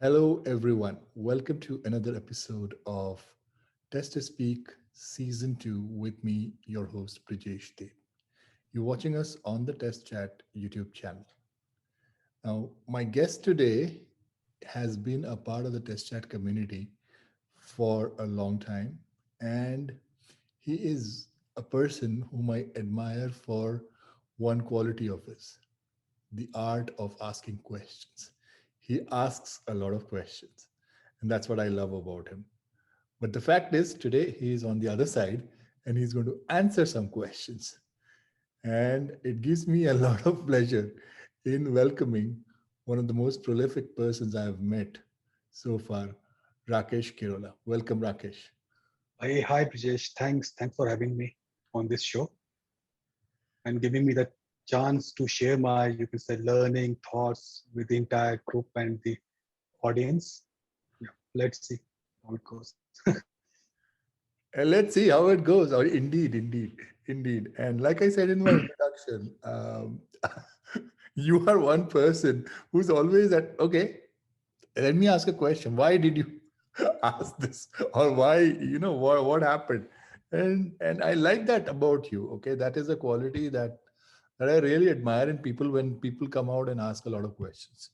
Hello, everyone. Welcome to another episode of Tester Speak Season 2 with me, your host, Brijesh Dev. You're watching us on the Test Chat YouTube channel. Now, my guest today has been a part of the Test Chat community for a long time, and he is a person whom I admire for one quality of his, the art of asking questions. He asks a lot of questions, and that's what I love about him. But the fact is, today he is on the other side and he's going to answer some questions. And it gives me a lot of pleasure in welcoming one of the most prolific persons I have met so far, Rakesh Kirola. Welcome, Rakesh. Hi, Brijesh. Thanks for having me on this show and giving me the chance to share my, you can say, learning thoughts with the entire group and the audience. Yeah, let's see how it goes. And let's see how it goes. Or indeed. And like I said in my introduction, you are one person who's always at, okay, let me ask a question. Why did you ask this? Or why, what happened? And I like that about you. Okay. That is a quality that I really admire in people when people come out and ask a lot of questions.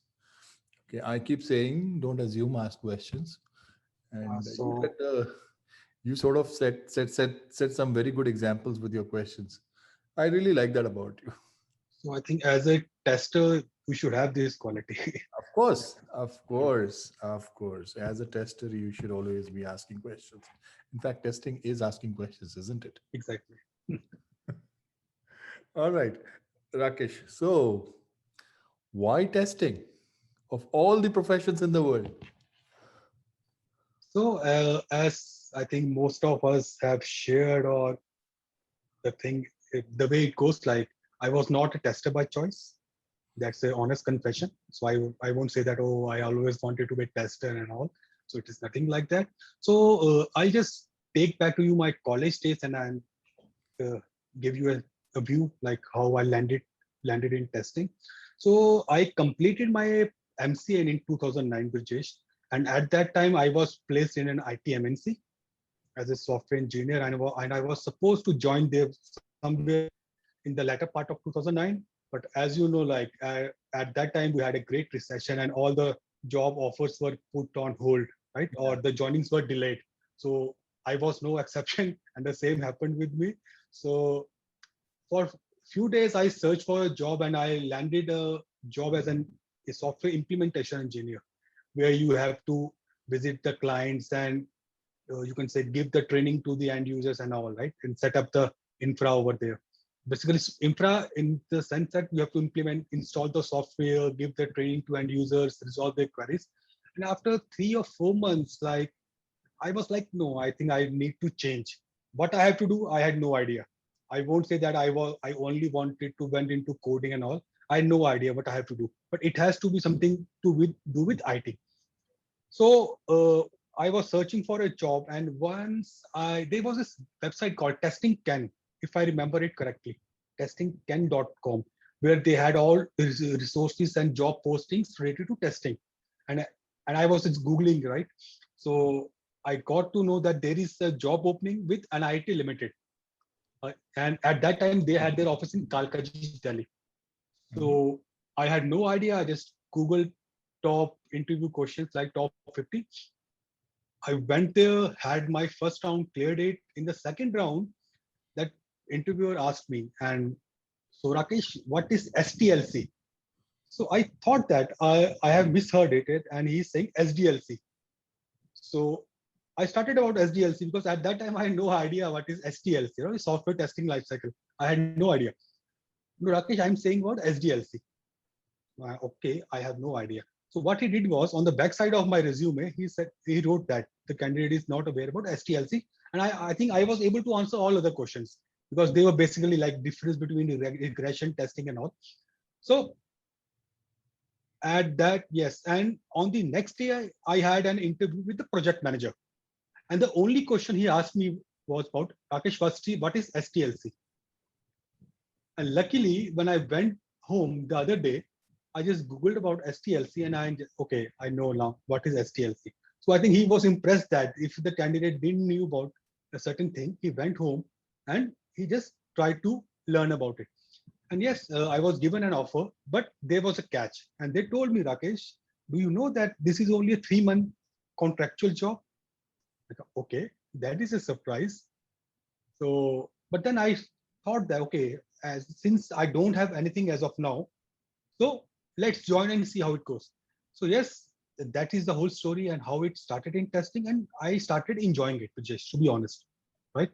Okay. I keep saying, don't assume, ask questions. And So, you sort of set some very good examples with your questions. I really like that about you. so I think as a tester, we should have this quality. Of course. As a tester, you should always be asking questions. In fact, testing is asking questions, isn't it? Exactly. All right, Rakesh. So, why testing? Of all the professions in the world. So, as I think most of us have shared, or the thing, the way it goes, like I was not a tester by choice. That's a honest confession. So I won't say that, oh, I always wanted to be a tester and all. So it is nothing like that. So I'll just take back to you my college days, and I'll uh, give you a view like how I landed in testing. So I completed my MCA in 2009, Brijesh, and at that time I was placed in an IT MNC as a software engineer, and I was supposed to join there somewhere in the latter part of 2009. But as you know, like at that time we had a great recession and all the job offers were put on hold, right? Or the joinings were delayed. So I was no exception, and the same happened with me. So for few days I searched for a job, and I landed a job as a software implementation engineer, where you have to visit the clients and you can say give the training to the end users and all, right, and set up the infra over there. Basically infra in the sense that you have to install the software, give the training to end users, resolve their queries. And after 3 or 4 months, like I was like, no, I think I need to change. What I have to do, I had no idea. I won't say that I only wanted to went into coding and all. I had no idea what I have to do, but it has to be something to do with IT. So I was searching for a job, and once there was this website called Testing Can, if I remember it correctly, testingcan.com, where they had all resources and job postings related to testing. And and I was just googling, right. So I got to know that there is a job opening with NIT Limited, and at that time they had their office in Kalkaji, Delhi. Mhm. So I had no idea. I just googled top interview questions, like top 50. I went there, had my first round, cleared it. In the second round, that interviewer asked me, and so Rakesh, what is STLC? So I thought that I have misheard it, and he's saying SDLC. So I started about SDLC because at that time I had no idea what is STLC, software testing lifecycle. I had no idea. No, Rakesh, I'm saying about SDLC. Okay, I have no idea. So what he did was, on the back side of my resume, he wrote that the candidate is not aware about STLC, and I think I was able to answer all other questions because they were basically like difference between regression testing and all. So at that, yes, and on the next day, I had an interview with the project manager, and the only question he asked me was about, Rakesh, what is STLC? And luckily, when I went home the other day, I just googled about STLC, and okay, I know now what is STLC. So I think he was impressed that if the candidate didn't knew about a certain thing, he went home and he just tried to learn about it. And yes, I was given an offer, but there was a catch. And they told me, Rakesh, do you know that this is only a 3 month contractual job? I go, okay, that is a surprise. So, but then I thought that, okay, as since I don't have anything as of now, so let's join and see how it goes. So yes, that is the whole story and how it started in testing. And I started enjoying it, just to be honest, right?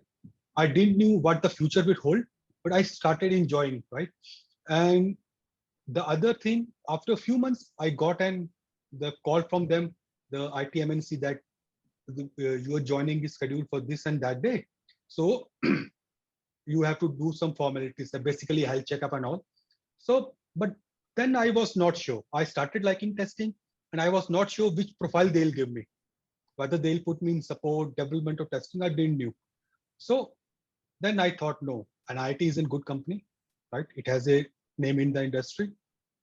I didn't knew what the future would hold, but I started enjoying, right? And the other thing, after a few months, I got the call from them, the IT MNC, that you are joining is scheduled for this and that day. So you have to do some formalities, basically health checkup and all. So, but then I was not sure. I started liking testing, and I was not sure which profile they'll give me, whether they'll put me in support, development, or testing. I didn't know. So then I thought, no, an IT is in good company, right? It has a name in the industry.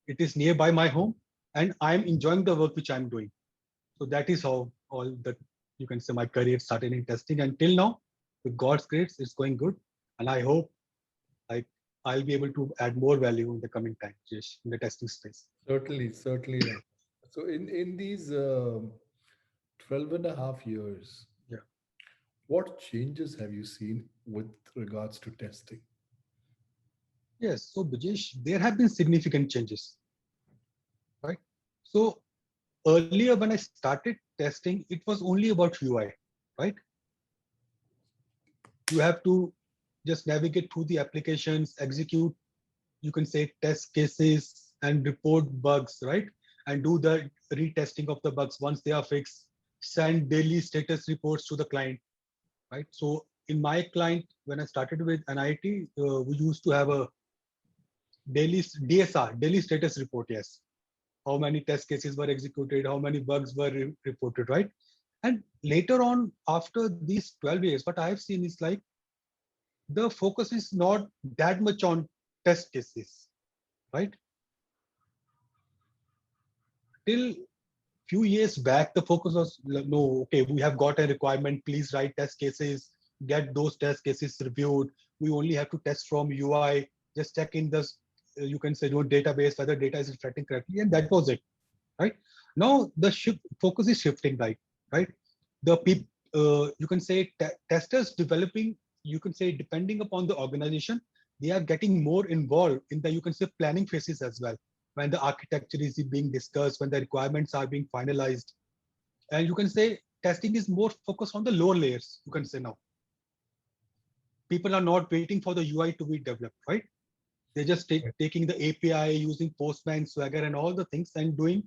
It is nearby my home, and I'm enjoying the work which I'm doing. So that is how all that, you can say, my career started in testing. Until now, with God's grace, it's going good, and I hope like I'll be able to add more value in the coming time, Jesh, in the testing space. Certainly, certainly. So in these 12 and a half years, Yeah. what changes have you seen with regards to testing? Yes. So Brijesh, there have been significant changes, right? So earlier when I started testing, it was only about UI, right? You have to just navigate through the applications, execute, you can say, test cases and report bugs, right? And do the retesting of the bugs once they are fixed, send daily status reports to the client, right? So in my client, when I started with NIT, we used to have a daily DSR, daily status report. Yes, how many test cases were executed, how many bugs were reported, right? And later on, after these 12 years, what I've seen is like the focus is not that much on test cases, right? Till few years back, the focus was like, no, okay, we have got a requirement, please write test cases, get those test cases reviewed. We only have to test from UI, just check in the, you can say, your database, whether data is reflecting correctly, and that was it, right? Now the focus is shifting, right? The people, you can say, testers developing, you can say, depending upon the organization, they are getting more involved in the, you can say, planning phases as well, when the architecture is being discussed, when the requirements are being finalized. And you can say testing is more focused on the lower layers, you can say. Now people are not waiting for the UI to be developed, right? They're just taking the API, using Postman, Swagger, and all the things, and doing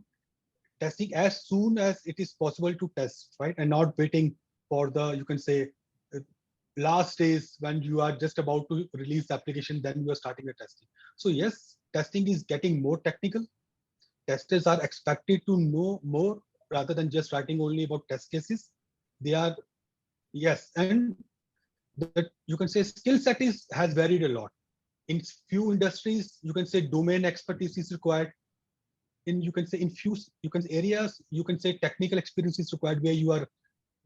testing as soon as it is possible to test, right? And not waiting for the, you can say, uh, last days when you are just about to release the application, then you are starting the testing. So yes, testing is getting more technical. Testers are expected to know more rather than just writing only about test cases. They are, yes, and that, you can say, skill set is has varied a lot. In few industries, you can say domain expertise is required. In, you can say, in few, you can areas, you can say technical experience is required, where you are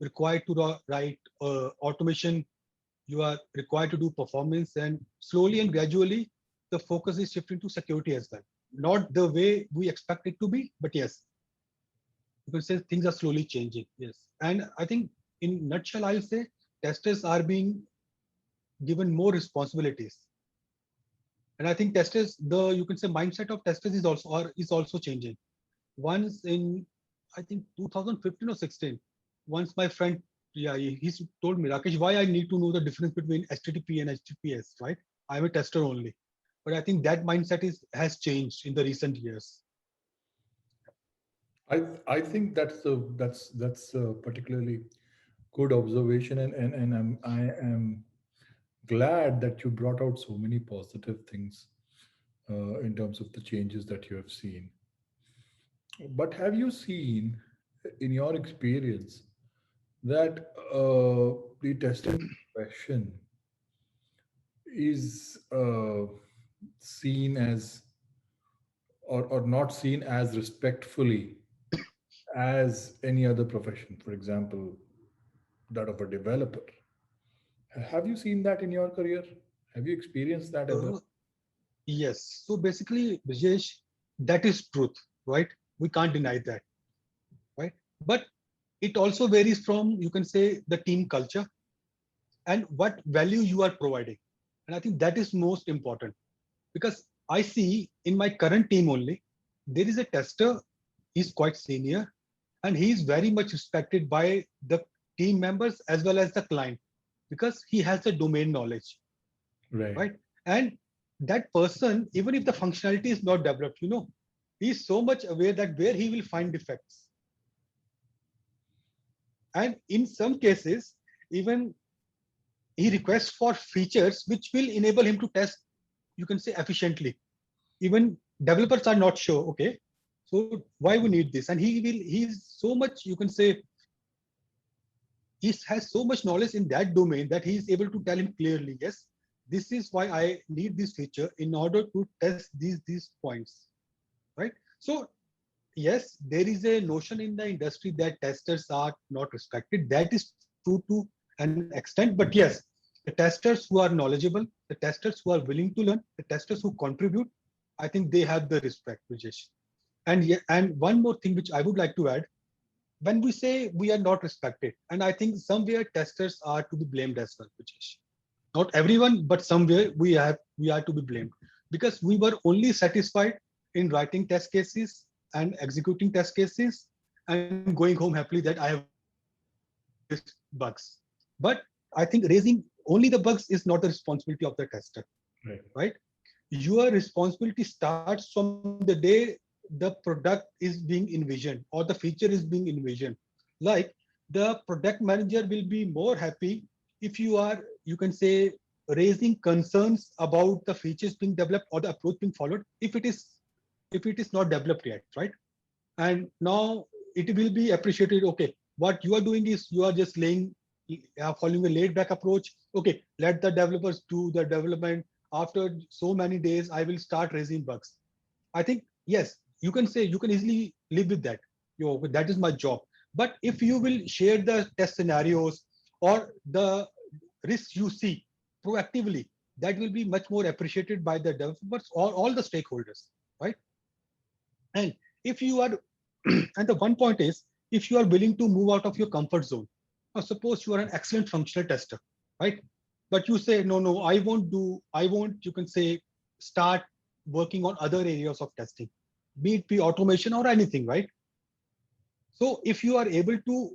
required to write automation, you are required to do performance, and slowly and gradually the focus is shifting to security as well. Not the way we expect it to be, but yes, you can say things are slowly changing. Yes, and I think in nutshell, I'll say testers are being given more responsibilities. And I think testers, the, you can say, mindset of testers is also changing. Once in, I think 2015 or 16, once my friend, yeah, he told me, Rakesh, why I need to know the difference between HTTP and HTTPS, right? I'm a tester only. But I think that mindset is has changed in the recent years. I think that's a particularly good observation, and I am glad that you brought out so many positive things in terms of the changes that you have seen. But have you seen, in your experience, that the testing profession is seen as or not seen as respectfully as any other profession, for example, that of a developer. Have you seen that in your career? Have you experienced that ever? Uh, yes. So basically, Brijesh, that is truth, right? We can't deny that, right? But it also varies from, you can say, the team culture and what value you are providing. And I think that is most important, because I see in my current team only, there is a tester, he's quite senior, and he is very much respected by the team members as well as the client, because he has the domain knowledge, Right. right? And that person, even if the functionality is not developed, he's so much aware that where he will find defects. And in some cases, even he requests for features which will enable him to test, you can say, efficiently. Even developers are not sure, okay, so why we need this? And he's so much, you can say, he has so much knowledge in that domain that he is able to tell him clearly, yes, this is why I need this feature in order to test these points, right? So yes, there is a notion in the industry that testers are not respected. That is true to an extent, but yes, the testers who are knowledgeable, the testers who are willing to learn, the testers who contribute, I think they have the respect, Rajesh. And one more thing which I would like to add, when we say we are not respected, and I think somewhere testers are to be blamed as well, Rajesh. Not everyone, but somewhere we are to be blamed, because we were only satisfied in writing test cases and executing test cases and going home happily that I have raised bugs. But I think raising only the bugs is not the responsibility of the tester, Right. right? Your responsibility starts from the day the product is being envisioned or the feature is being envisioned. Like, the product manager will be more happy if you are, you can say, raising concerns about the features being developed or the approach being followed, if it is not developed yet, right? And now it will be appreciated. Okay, what you are doing is you are just following a laid back approach. Okay, let the developers do the development. After so many days I will start raising bugs. I think, yes, you can say, you can easily live with that. That is my job. But if you will share the test scenarios or the risks you see proactively, that will be much more appreciated by the developers or all the stakeholders, right? And if you are, and the one point is, if you are willing to move out of your comfort zone, or suppose you are an excellent functional tester, right? But you say, no, no, I won't, you can say, start working on other areas of testing, be it be automation or anything, right? So if you are able to,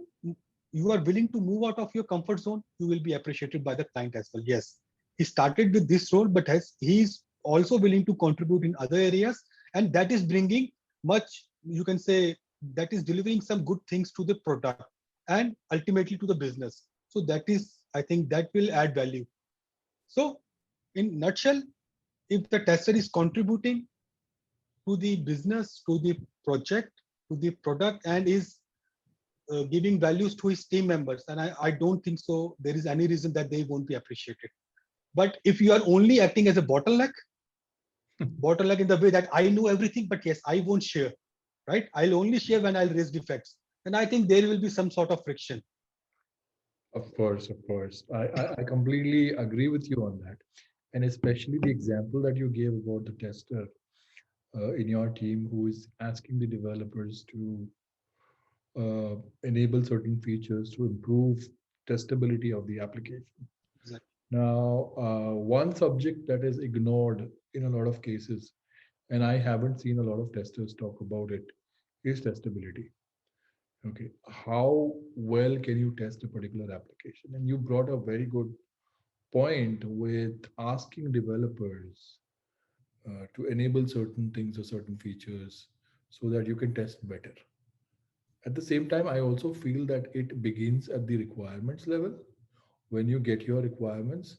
you are willing to move out of your comfort zone, you will be appreciated by the client as well. Yes, he started with this role, but he's also willing to contribute in other areas, and that is bringing much, you can say, that is delivering some good things to the product and ultimately to the business. So that is, I think, that will add value. So in nutshell, if the tester is contributing to the business, to the project, to the product, and is giving values to his team members, and I don't think so there is any reason that they won't be appreciated. But if you are only acting as a bottleneck in the way that I know everything, but yes, I won't share, right? I'll only share when I'll raise defects, and I think there will be some sort of friction. Of course, of course. I completely agree with you on that. And especially the example that you gave about the tester in your team who is asking the developers to enable certain features to improve testability of the application. Exactly. Now, one subject that is ignored in a lot of cases, and I haven't seen a lot of testers talk about it, is testability. Okay, how well can you test a particular application? And you brought a very good point with asking developers to enable certain things or certain features so that you can test better. At the same time, I also feel that it begins at the requirements level. When you get your requirements,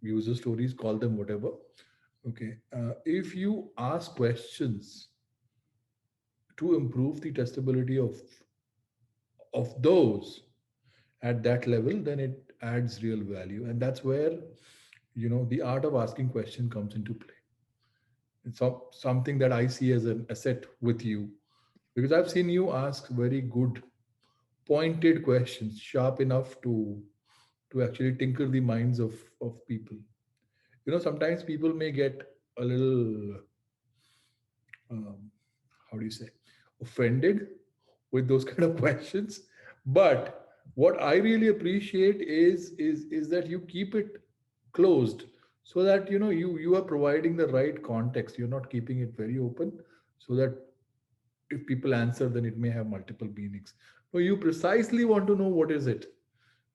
user stories, call them whatever. Okay, if you ask questions to improve the testability of those at that level, then it adds real value, and that's where the art of asking question comes into play. It's something that I see as an asset with you, because I've seen you ask very good, pointed questions, sharp enough to actually tinker the minds of people. Sometimes people may get a little, um, how do you say, offended with those kind of questions. But what I really appreciate is that you keep it closed, so that you are providing the right context. You're not keeping it very open, so that if people answer, then it may have multiple meanings. No, you precisely want to know what is it.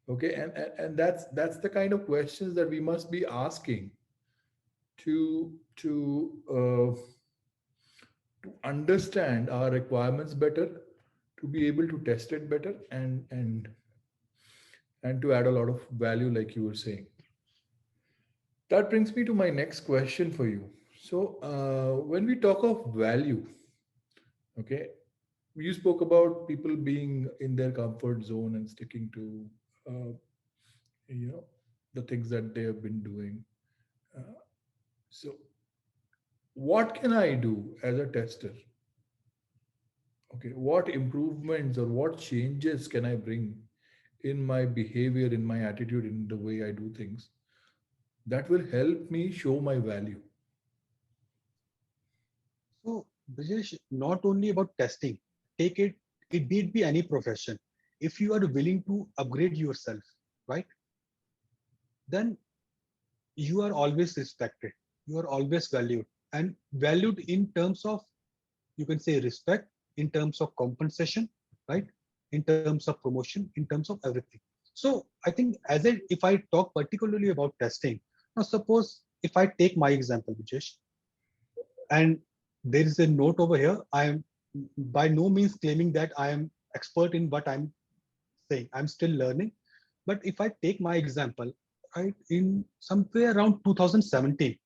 Okay, and that's the kind of questions that we must be asking to understand our requirements better, to be able to test it better, and to add a lot of value, like you were saying. That brings me to my next question for you. So, when we talk of value, okay, you spoke about people being in their comfort zone and sticking to, uh, you know, the things that they have been doing. Uh, so, what can I do as a tester? Okay, what improvements or what changes can I bring in my behavior, in my attitude, in the way I do things, that will help me show my value? So, Brijesh, not only about testing, take it, it need be any profession. If you are willing to upgrade yourself, right, then you are always respected. You are always valued, and valued in terms of, you can say, respect, in terms of compensation, right, in terms of promotion, in terms of everything. So I think if I talk particularly about testing, now suppose if I take my example, Vijesh, and there is a note over here, I am by no means claiming that I am expert in what I'm saying. I'm still learning. But if I take my example, right, in somewhere around 2017,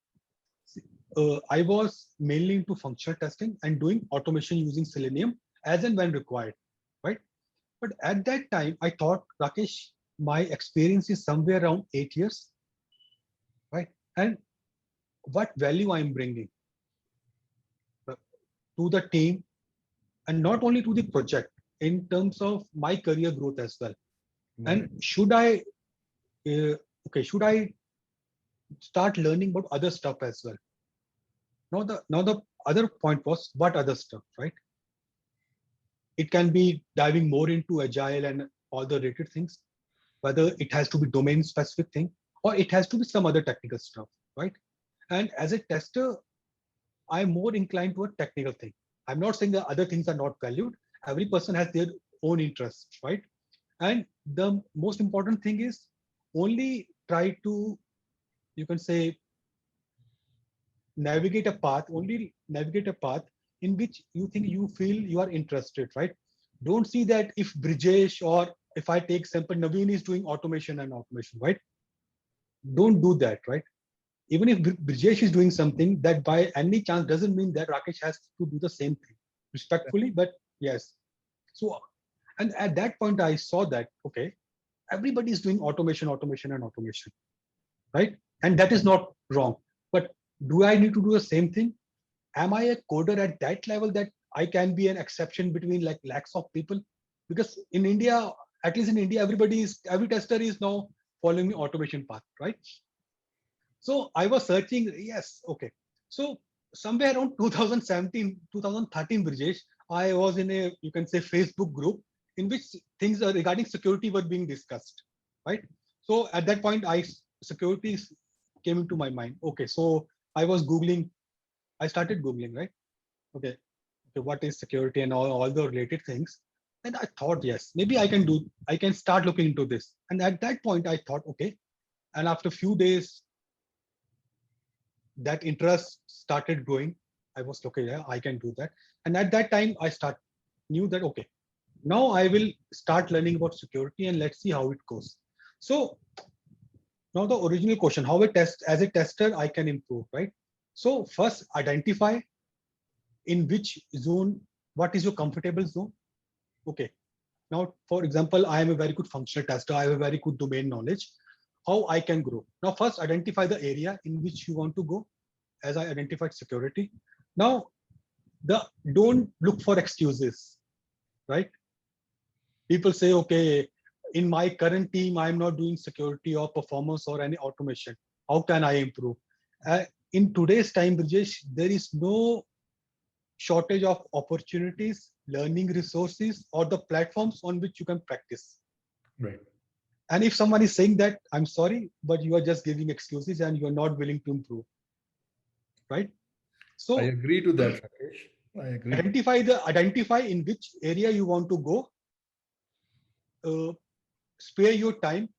I was mainly into functional testing and doing automation using Selenium as and when required, right? But at that time, I thought, Rakesh, my experience is somewhere around 8 years, right? And what value I'm bringing uh, to the team, and not only to the project, in terms of my career growth as well. And Right. uh, should I start learning about other stuff as well? Now the other point was what other stuff, right? It can be diving more into agile and all the related things, whether it has to be domain specific thing or it has to be some other technical stuff, right? And as a tester, I'm more inclined to a technical thing. I'm not saying that other things are not valued. Every person has their own interests, right? And the most important thing is only try to, you can say, navigate a path in which you think you feel you are interested, right? Don't see that if Brijesh, or if I take example, Naveen is doing automation, right? Don't do that, right? Even if Brijesh is doing something, that by any chance doesn't mean that Rakesh has to do the same thing. Respectfully, but yes. So, and at that point, I saw that, okay, everybody is doing automation, right? And that is not wrong. But do I need to do the same thing? Am I a coder at that level that I can be an exception between like lakhs of people? Because in India, at least in India, every tester is now following the automation path, right? So I was searching, yes, okay. So somewhere around 2017, 2013, Brijesh, I was in a, you can say, Facebook group in which things regarding security were being discussed, right? So at that point, security came into my mind. Okay, so I was Googling, I started Googling, right? Okay, okay, what is security and all the related things. And I thought, yes, maybe I can start looking into this. And at that point, I thought, okay. And after a few days, that interest started growing. I was okay, yeah, I can do that. And at that time, knew that okay, now I will start learning about security and let's see how it goes. So now the original question, how as a tester I can improve, right? So first identify in which zone, what is your comfortable zone? Okay. Now, for example, I am a very good functional tester. I have a very good domain knowledge. How I can grow. Now, first identify the area in which you want to go, as I identified security. Now, the don't look for excuses, right? People say, okay, in my current team, I'm not doing security or performance or any automation. How can I improve? In today's time, Brijesh, there is no shortage of opportunities, learning resources, or the platforms on which you can practice. Right. And if someone is saying that, I'm sorry, but you are just giving excuses and you're not willing to improve, right? I So agree to that, Rakesh. I agree. identify in which area you want to go, uh, spare your time,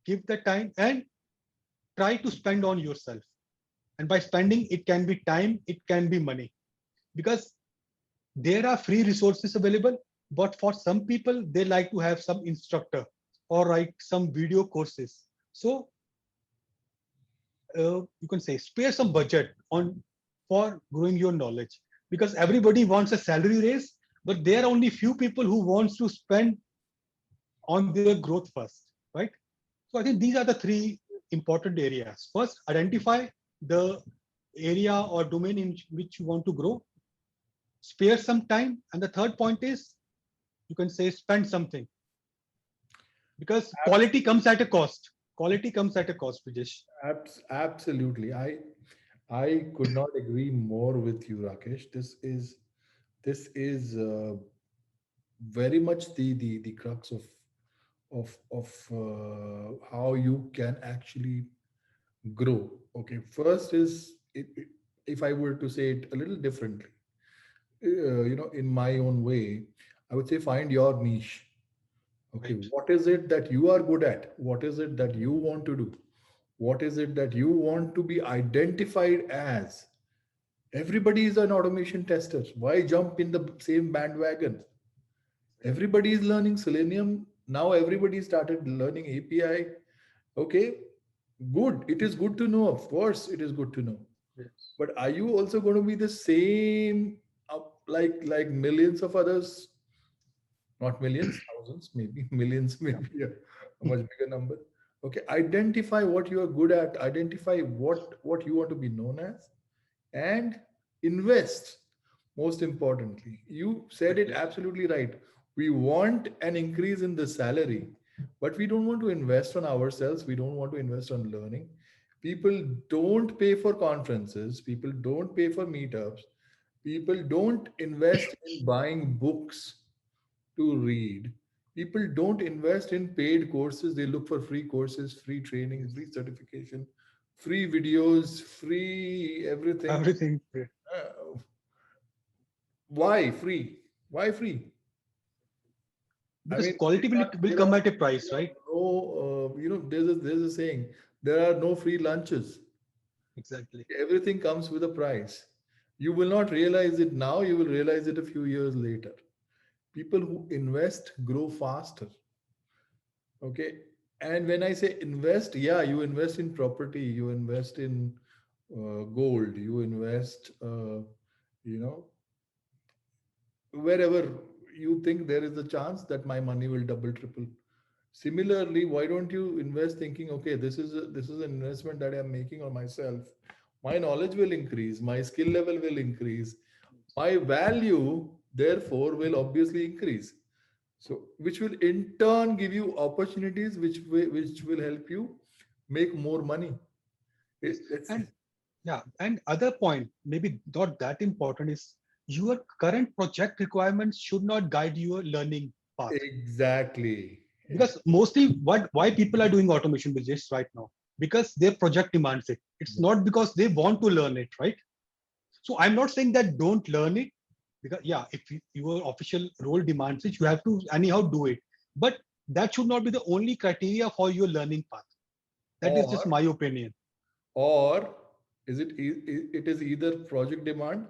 give the time, and try to spend on yourself. And by spending, it can be time, it can be money, because there are free resources available. But for some people, they like to have some instructor or like some video courses. So you can say spare some budget on for growing your knowledge, because everybody wants a salary raise, but there are only few people who wants to spend on their growth first, right? So I think these are the three important areas. First, identify the area or domain in which you want to grow, spare some time, and the third point is, you can say, spend something, because quality comes at a cost. Quality comes at a cost, Vijesh. Absolutely. I could not agree more with you, Rakesh. This is very much the crux of how you can actually grow. Okay, first is if I were to say it a little differently, in my own way, I would say find your niche. Okay, Right. what is it that you are good at? What is it that you want to do? What is it that you want to be identified as? Everybody is an automation tester. Why jump in the same bandwagon? Everybody is learning Selenium. Now everybody started learning API. Okay, good. It is good to know. Of course, it is good to know. Yes. But are you also going to be the same, like millions of others? Not millions, thousands, maybe millions, maybe a much bigger number. Okay, identify what you are good at. Identify what you want to be known as, and invest. Most importantly, you said it Exactly. absolutely right. We want an increase in the salary, but we don't want to invest on ourselves. We don't want to invest on learning. People don't pay for conferences. People don't pay for meetups. People don't invest in buying books to read. People don't invest in paid courses. They look for free courses, free training, Yes. free certification, free videos, free everything. Everything. Uh, why free? Why free? I Because mean, quality will come at a price, right? there's a saying, there are no free lunches. Exactly. Everything comes with a price. You will not realize it now, you will realize it a few years later. People who invest grow faster. Okay. And when I say invest, yeah, you invest in property, you invest in gold, you invest, you know, wherever you think there is a chance that my money will double, triple. Similarly, why don't you invest thinking, okay, this is an investment that I'm making on myself. My knowledge will increase, my skill level will increase, my value, therefore, will obviously increase. So, which will in turn give you opportunities, which will help you make more money. Yes. It's And yeah, and other point, maybe not that important, is your current project requirements should not guide your learning path. exactly. Because mostly why people are doing automation business right now, because their project demands it. It's not because they want to learn it, right? So I'm not saying that don't learn it, because yeah, if your official role demands it, you have to anyhow do it. But that should not be the only criteria for your learning path. That is just Or my opinion. or it is either project demand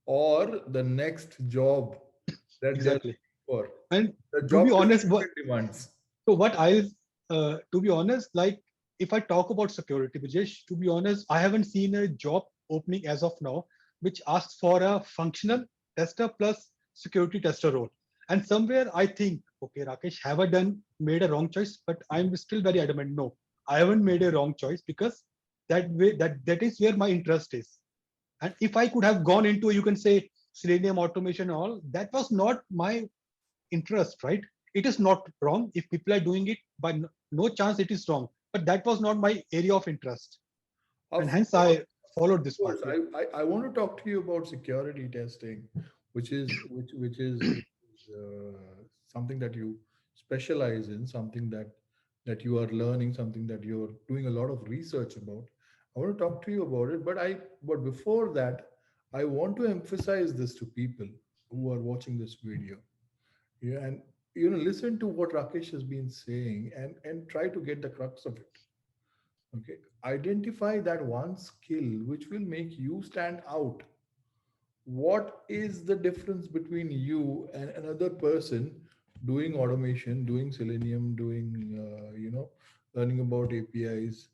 or the next job that they are Exactly. looking for. And The to be job honest, description demands. so what I, to be honest, like if I talk about security, Vijesh, to be honest, I haven't seen a job opening as of now which asks for a functional tester plus security tester role. And somewhere I think, okay, Rakesh, have I made a wrong choice? But I'm still very adamant. No, I haven't made a wrong choice, because That way, that is where my interest is. And if I could have gone into, you can say, Selenium automation and all, that was not my interest, right? It is not wrong if people are doing it, but no chance it is wrong. But that was not my area of interest, and Of hence course, I followed this of path. course. Yeah. I want to talk to you about security testing, which is something that you specialize in, something that you are learning, something that you're doing a lot of research about. I want to talk to you about it, but before that, I want to emphasize this to people who are watching this video. Yeah, and listen to what Rakesh has been saying and try to get the crux of it. Okay. Identify that one skill which will make you stand out. What is the difference between you and another person doing automation, doing Selenium, doing, learning about APIs?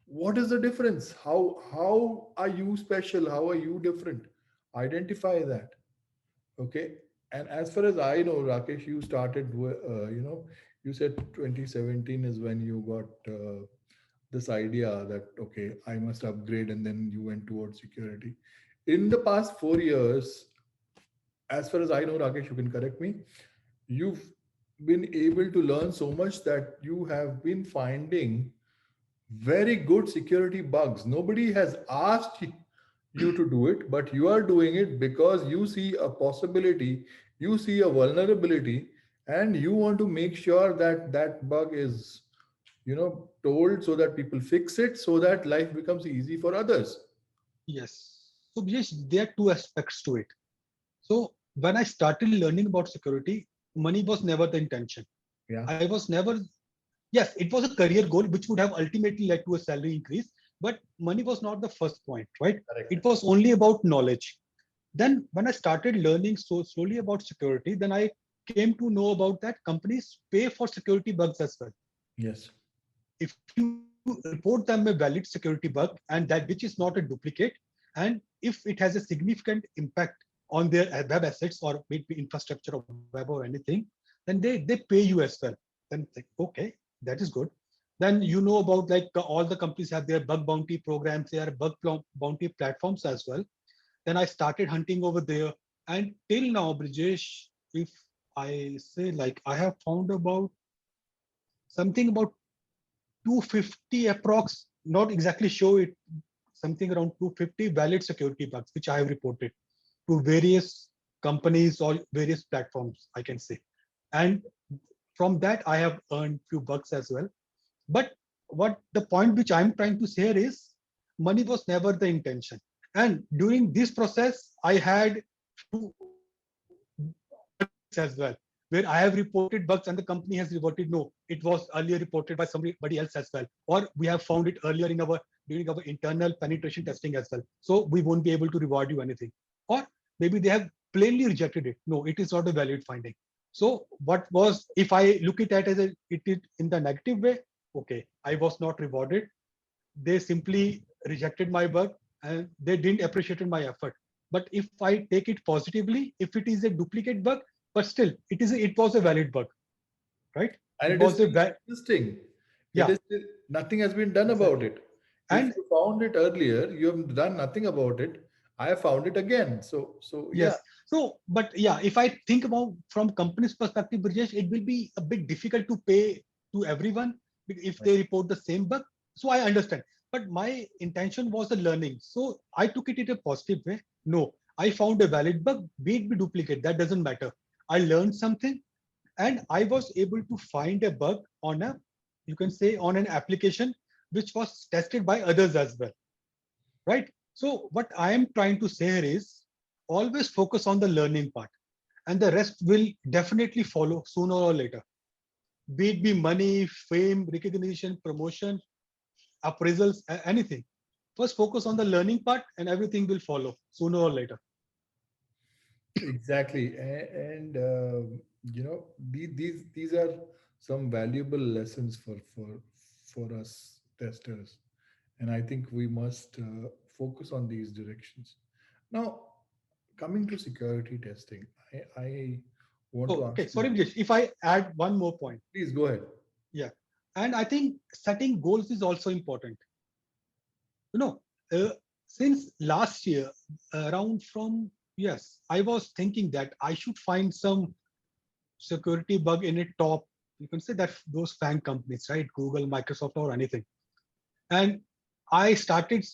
What is the difference? How are you special? How are you different? Identify that. Okay. And as far as I know, Rakesh, you started, you said 2017 is when you got this idea that, okay, I must upgrade, and then you went towards security. In the past 4 years, as far as I know, Rakesh, you can correct me, you've been able to learn so much that you have been finding very good security bugs. Nobody has asked you to do it, but you are doing it because you see a possibility, you see a vulnerability, and you want to make sure that that bug is, told so that people fix it so that life becomes easy for others. Yes. So yes, there are two aspects to it. So when I started learning about security, money was never the intention. Yeah, I was never, yes, it was a career goal which would have ultimately led to a salary increase, but money was not the first point, right? correct. It was only about knowledge. Then when I started learning so slowly about security, then I came to know about that companies pay for security bugs as well. Yes. If you report them a valid security bug and that which is not a duplicate, and if it has a significant impact on their web assets or maybe infrastructure or web or anything, then they pay you as well. Then think, okay, that is good. Then you know about like all the companies have their bug bounty programs, they are bounty platforms as well. Then I started hunting over there, and till now, Brijesh, if I say like I have found about something about 250 approx, not exactly sure it, something around 250 valid security bugs, which I have reported to various companies or various platforms, I can say. And from that, I have earned few bucks as well. But what the point which I'm trying to say here is money was never the intention. And during this process, I had few as well, where I have reported bugs and the company has reported no, it was earlier reported by somebody else as well, or we have found it earlier in our during our internal penetration testing as well. So we won't be able to reward you anything, or maybe they have plainly rejected it. No, it is not a valid finding. So what was if I look at it as a it is in the negative way? Okay, I was not rewarded. They simply rejected my bug and they didn't appreciate my effort. But if I take it positively, if it is a duplicate bug, but still it was a valid bug, right? And It it is was a still existing. It yeah, is still, nothing has been done about exactly. it. If And you found it earlier, you have done nothing about it. I have found it again. So yeah, yes, so but yeah, if I think about from company's perspective, Brijesh, it will be a bit difficult to pay to everyone if they report the same bug. So I understand, but my intention was the learning, so I took it in a positive way. No, I found a valid bug, be it be duplicate, that doesn't matter. I learned something, and I was able to find a bug on a, you can say, on an application which was tested by others as well, right? So what I am trying to say here is always focus on the learning part, and the rest will definitely follow sooner or later. Be it be money, fame, recognition, promotion, appraisals, anything. First focus on the learning part and everything will follow sooner or later. exactly. And these are some valuable lessons for us testers. And I think we must focus on these directions. Now, coming to security testing, I want to Oh, okay. ask you. Sorry, Vijesh, if I add one more point. Please go ahead. Yeah. And I think setting goals is also important. You know, since last year, around from, yes, I was thinking that I should find some security bug in a top, you can say that those FANG companies, right? Google, Microsoft, or anything. And I started,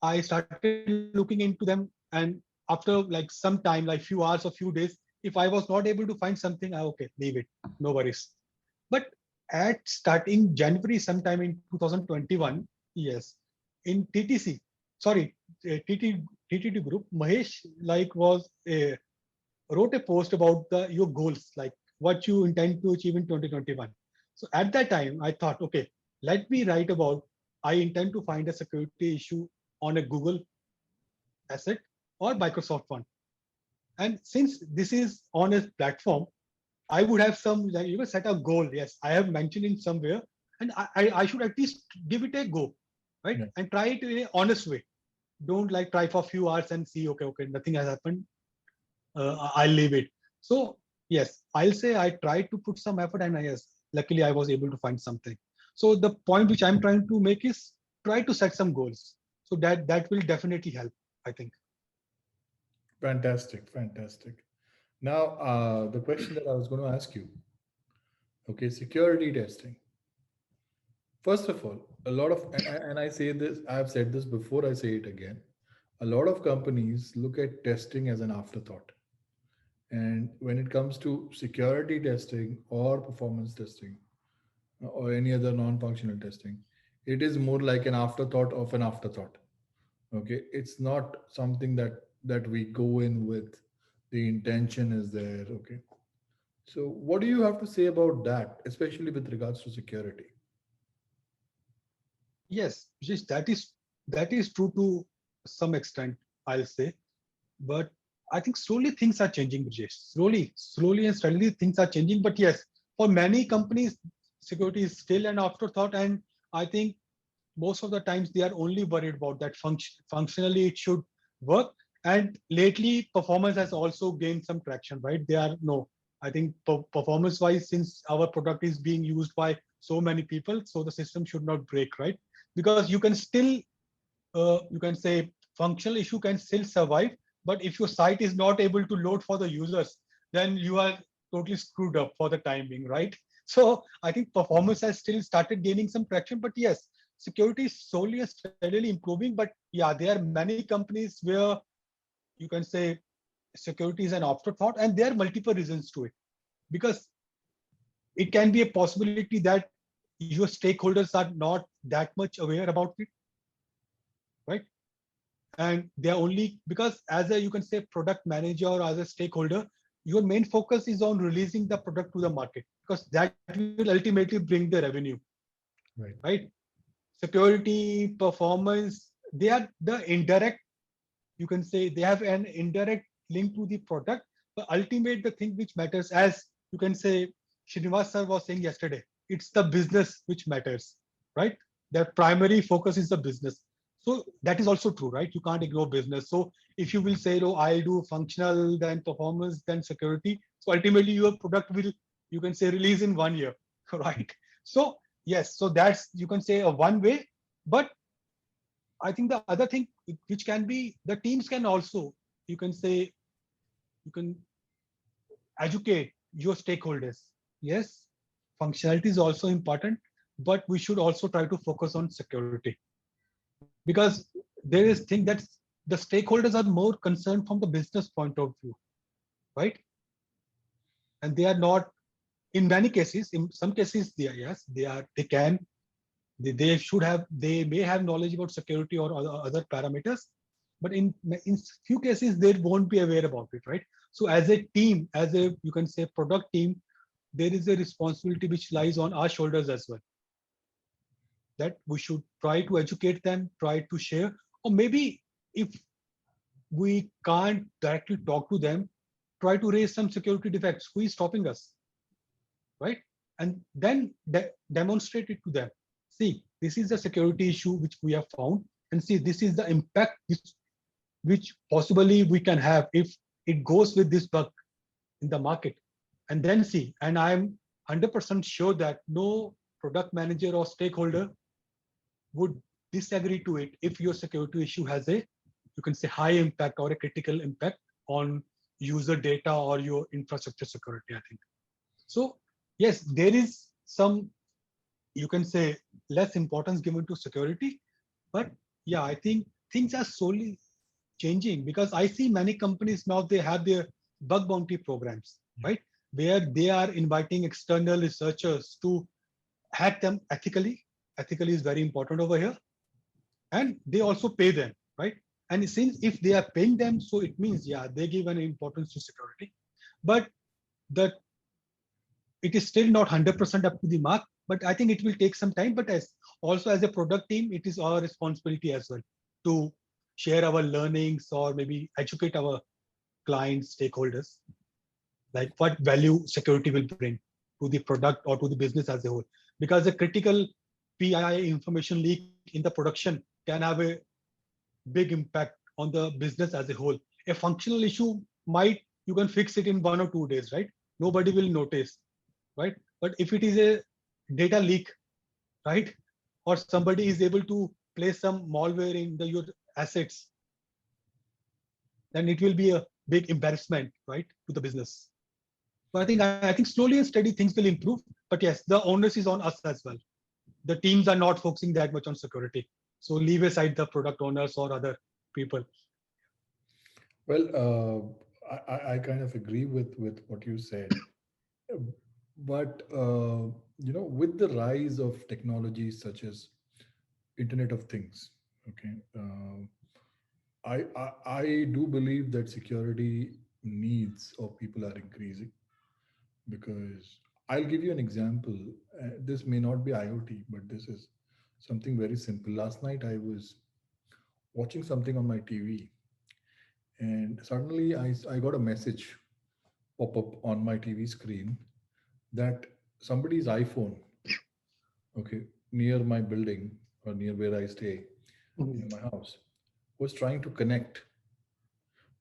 I started looking into them, and after like some time, like few hours or few days, if I was not able to find something, okay, leave it, no worries. But at starting January, sometime in 2021, yes, in TTC, sorry, TTD group, Mahesh like was wrote a post about your goals, like what you intend to achieve in 2021. So at that time, I thought, okay, let me write about I intend to find a security issue on a Google asset or Microsoft one. And since this is on a platform, I would have some like set a goal. Yes, I have mentioned in somewhere, and I should at least give it a go, right? Yeah. And try it in an honest way. Don't like try for a few hours and see, okay, nothing has happened. I'll leave it. So yes, I'll say I tried to put some effort, and yes, luckily I was able to find something. So the point which I'm trying to make is try to set some goals. So that will definitely help, I think. Fantastic, fantastic. Now, the question that I was going to ask you, okay, security testing. First of all, a lot of, and I say this, I've said this before, I say it again. A lot of companies look at testing as an afterthought. And when it comes to security testing or performance testing or any other non functional testing, it is more like an afterthought of an afterthought. Okay. It's not something that we go in with the intention is there. Okay. So, what do you have to say about that, especially with regards to security? Yes, Vishesh, that is true to some extent, I'll say. But I think slowly things are changing, Brijesh. Slowly and steadily things are changing. But yes, for many companies, security is still an afterthought. And I think most of the times they are only worried about that functionally it should work. And lately, performance has also gained some traction, right? They are no, I think performance wise, since our product is being used by so many people, so the system should not break, right? Because you can still you can say functional issue can still survive, but if your site is not able to load for the users, then you are totally screwed up for the time being, right? So I think performance has still started gaining some traction, but yes, security is slowly and steadily improving. But yeah, there are many companies where you can say security is an afterthought, and there are multiple reasons to it. Because it can be a possibility that your stakeholders are not that much aware about it, right? And they're only because as a you can say product manager or as a stakeholder, your main focus is on releasing the product to the market, because that will ultimately bring the revenue, Right. right? Security, performance, they are the indirect, you can say they have an indirect link to the product, but ultimate the thing which matters, as you can say Srinivas sir was saying yesterday, it's the business which matters, right? Their primary focus is the business. So that is also true, right? You can't ignore business. So if you will say, oh, I'll do functional, then performance, then security, so ultimately your product will, you can say, release in 1 year, right? So yes, so that's, you can say, a one way. But I think the other thing which can be, the teams can also, you can say, you can educate your stakeholders. Yes, functionality is also important, but we should also try to focus on security, because there is thing that the stakeholders are more concerned from the business point of view, right? And they are not, in many cases, in some cases, they are, yes, they can, they should have, they may have knowledge about security or other parameters, but in few cases they won't be aware about it, right? So as a team, as a you can say product team, there is a responsibility which lies on our shoulders as well, that we should try to educate them, try to share, or maybe if we can't directly talk to them, try to raise some security defects, who is stopping us, right? And then demonstrate it to them. See, this is the security issue which we have found, and see, this is the impact which possibly we can have if it goes with this bug in the market. And then see, and I'm 100% sure that no product manager or stakeholder would disagree to it if your security issue has a, you can say, high impact or a critical impact on user data or your infrastructure security, I think. So yes, there is some, you can say, less importance given to security, but yeah, I think things are slowly changing, because I see many companies now, they have their bug bounty programs, right? Where they are inviting external researchers to hack them ethically. Ethically is very important over here. And they also pay them, right? And since if they are paying them, so it means, yeah, they give an importance to security. But the it is still not 100% up to the mark, but I think it will take some time. But as also as a product team, it is our responsibility as well to share our learnings or maybe educate our clients, stakeholders, like what value security will bring to the product or to the business as a whole. Because a critical PII information leak in the production can have a big impact on the business as a whole. A functional issue might, you can fix it in 1 or 2 days, right? Nobody will notice, right? But if it is a data leak, right, or somebody is able to place some malware in your assets, then it will be a big embarrassment, right, to the business. So I think slowly and steady things will improve. But yes, the onus is on us as well. The teams are not focusing that much on security. So leave aside the product owners or other people. Well, I kind of agree with what you said. But with the rise of technologies such as Internet of Things, okay, I do believe that security needs of people are increasing, because I'll give you an example. This may not be IoT, but this is something very simple. Last night I was watching something on my TV, and suddenly I got a message pop up on my TV screen that somebody's iPhone, okay, near my building or near where I stay, Mhm. near my house, was trying to connect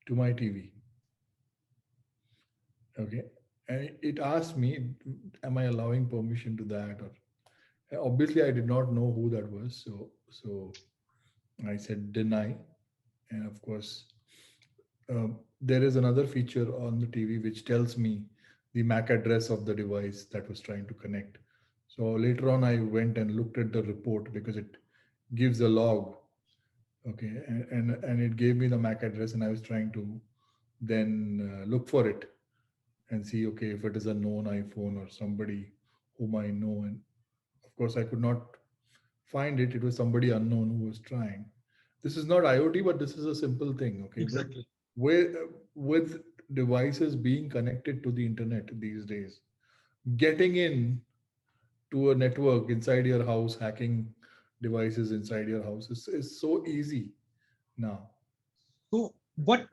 to my TV. Okay. And it asked me, am I allowing permission to that? Or obviously I did not know who that was. So I said deny. And of course, there is another feature on the TV which tells me the MAC address of the device that was trying to connect. So later on, I went and looked at the report because it gives a log. Okay, and it gave me the MAC address, and I was trying to then look for it and see, okay, if it is a known iPhone or somebody whom I know. And of course, I could not find it. It was somebody unknown who was trying. This is not IoT, but this is a simple thing. Okay, Exactly. with devices being connected to the internet these days, getting in to a network inside your house, hacking devices inside your house is so easy now. So what,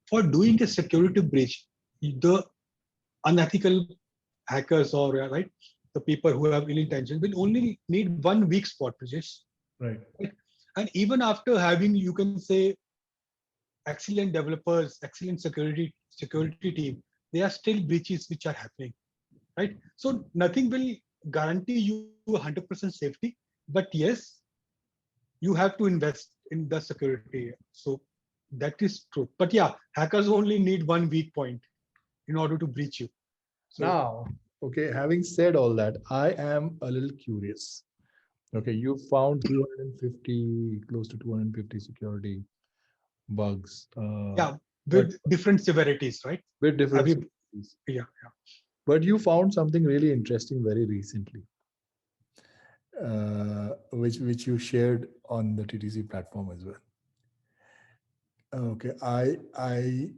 for doing a security breach, the unethical hackers or right, the people who have ill intention will only need 1 week spot, Rajesh. Right. Right? And even after having, you can say, excellent developers, excellent security team, there are still breaches which are happening, right? So nothing will guarantee you 100% safety, but yes, you have to invest in the security. So that is true. But yeah, hackers only need 1 weak point in order to breach you. So Now, okay, having said all that, I am a little curious. Okay, you found 250, close to 250 security bugs, yeah, but with different severities, right? with Have different you? severities. Yeah, But you found something really interesting very recently, which you shared on the TTC platform as well. Okay, I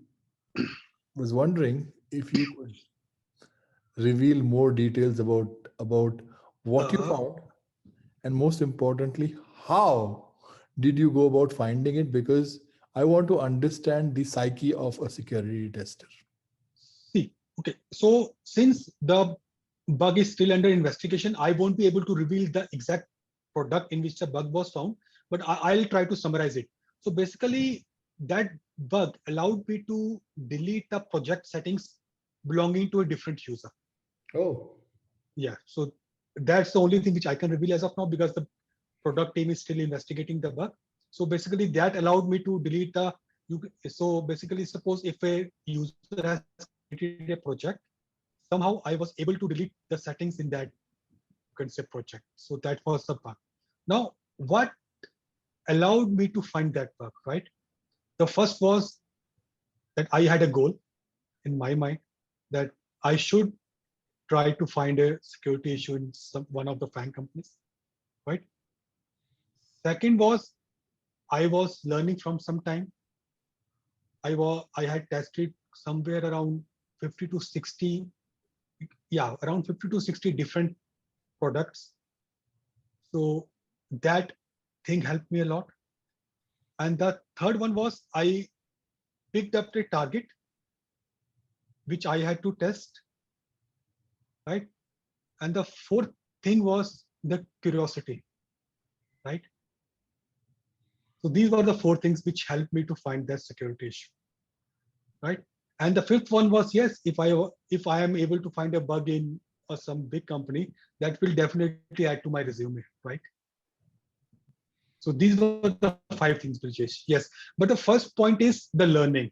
was wondering if you could reveal more details about what you yeah. found, and most importantly, how did you go about finding it? Because I want to understand the psyche of a security tester. See, okay. So since the bug is still under investigation, I won't be able to reveal the exact product in which the bug was found, but I'll try to summarize it. So basically, that bug allowed me to delete the project settings belonging to a different user. Oh, Yeah. So that's the only thing which I can reveal as of now, because the product team is still investigating the bug. So basically that allowed me to delete the, so basically suppose if a user has created a project, somehow I was able to delete the settings in that, you can say, project. So that was the bug. Now, what allowed me to find that bug, right? The first was that I had a goal in my mind that I should try to find a security issue in one of the FANG companies, right? Second was I was learning from some time. I had tested somewhere around 50 to 60, yeah, around 50 to 60 different products. So that thing helped me a lot. And the third one was I picked up a target which I had to test, right? And the fourth thing was the curiosity, right? So these were the four things which helped me to find that security issue, right? And the fifth one was, yes, if I am able to find a bug in some big company, that will definitely add to my resume, right? So these were the five things, Brijesh. Yes, but the first point is the learning,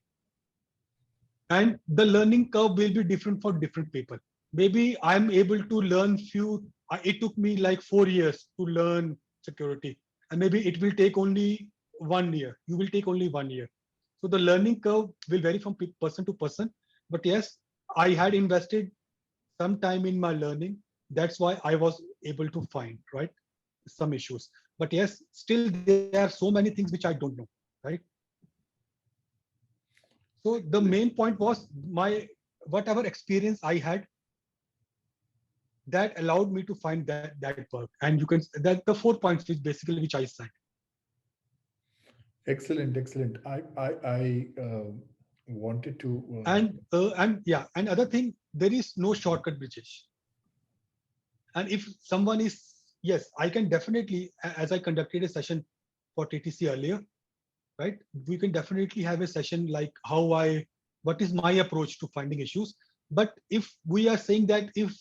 and the learning curve will be different for different people. Maybe I'm able to learn few. It took me like 4 years to learn security, and maybe it will take only 1 year. You will take only 1 year. So the learning curve will vary from person to person. But yes, I had invested some time in my learning. That's why I was able to find, right, some issues. But yes, still there are so many things which I don't know, right? So the main point was my whatever experience I had that allowed me to find that bug. And you can, that the 4 points which basically which I said. Excellent, excellent. I wanted to. And yeah, and other thing, there is no shortcut, British. And if someone is, yes, I can definitely, as I conducted a session for TTC earlier, right? We can definitely have a session like what is my approach to finding issues. But if we are saying that if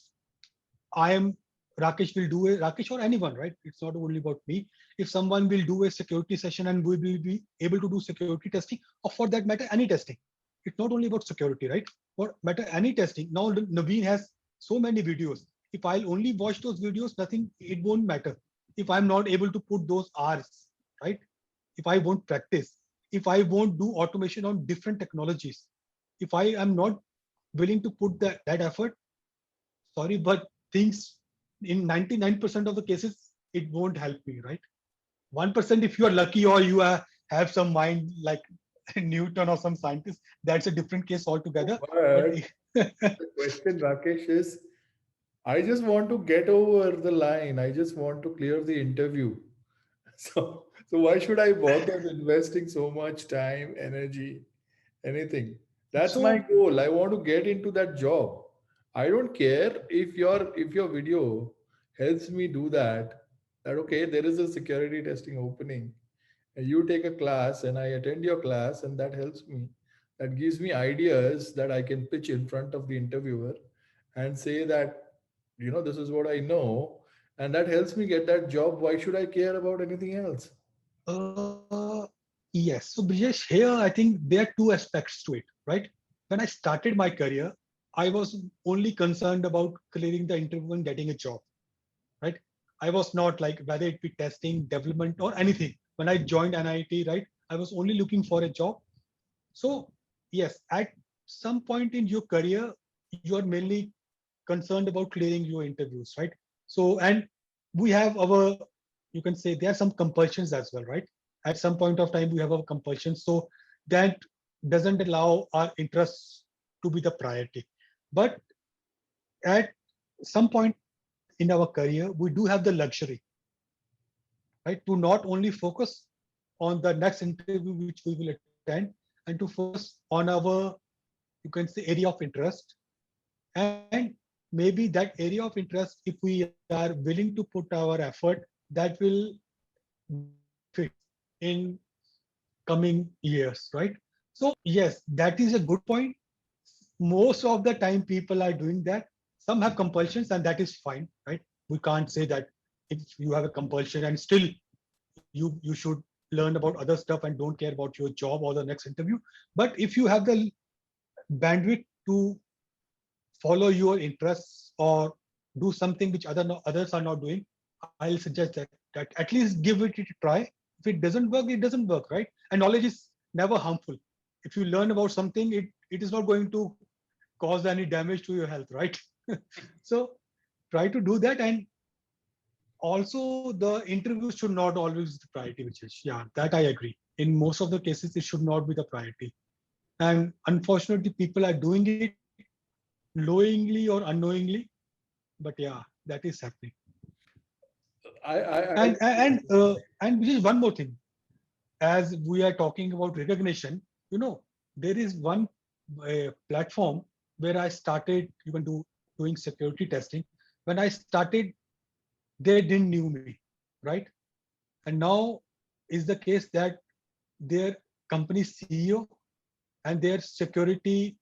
I am, Rakesh will do Rakesh or anyone, right? It's not only about me. If someone will do a security session and we will be able to do security testing, or for that matter, any testing. It's not only about security, right? For matter any testing. Now Naveen has so many videos. If I'll only watch those videos, nothing, it won't matter. If I'm not able to put those hours, right? If I won't practice, if I won't do automation on different technologies, if I am not willing to put that effort, sorry, but things in 99% of the cases, it won't help me, right? 1%, if you are lucky or you have some mind like Newton or some scientist, that's a different case altogether. But But the question, Rakesh, is I just want to get over the line. I just want to clear the interview. So why should I bother investing so much time, energy, anything? That's my so, goal. I want to get into that job. I don't care if your video helps me do that. That okay, there is a security testing opening. And you take a class and I attend your class and that helps me. That gives me ideas that I can pitch in front of the interviewer and say that, this is what I know. And that helps me get that job. Why should I care about anything else? uh, yes. So, Brijesh, here I think there are two aspects to it, right? When I started my career, I was only concerned about clearing the interview and getting a job, right? I was not like whether it be testing, development, or anything. When I joined NIT, right, I was only looking for a job. So yes, at some point in your career, you are mainly concerned about clearing your interviews, right? So, and we have our, you can say there are some compulsions as well, right? At some point of time, we have our compulsions. So that doesn't allow our interests to be the priority. But at some point in our career, we do have the luxury, right, to not only focus on the next interview which we will attend, and to focus on our, you can say, area of interest. And maybe that area of interest, if we are willing to put our effort, that will benefit in coming years, right? So yes, that is a good point. Most of the time people are doing that. Some have compulsions and that is fine, right? We can't say that if you have a compulsion and still you should learn about other stuff and don't care about your job or the next interview. But if you have the bandwidth to follow your interests or do something which others are not doing, I'll suggest that at least give it a try. If it doesn't work, it doesn't work, right? And knowledge is never harmful. If you learn about something, it is not going to cause any damage to your health, right? So try to do that. And also the interview should not always be the priority, which is, yeah, that I agree. In most of the cases, it should not be the priority. And unfortunately, people are doing it knowingly or unknowingly. But yeah, that is happening. And which is one more thing. As we are talking about recognition, there is one platform where I started even doing security testing. When I started, they didn't knew me, right? And now is the case that their company CEO and their security,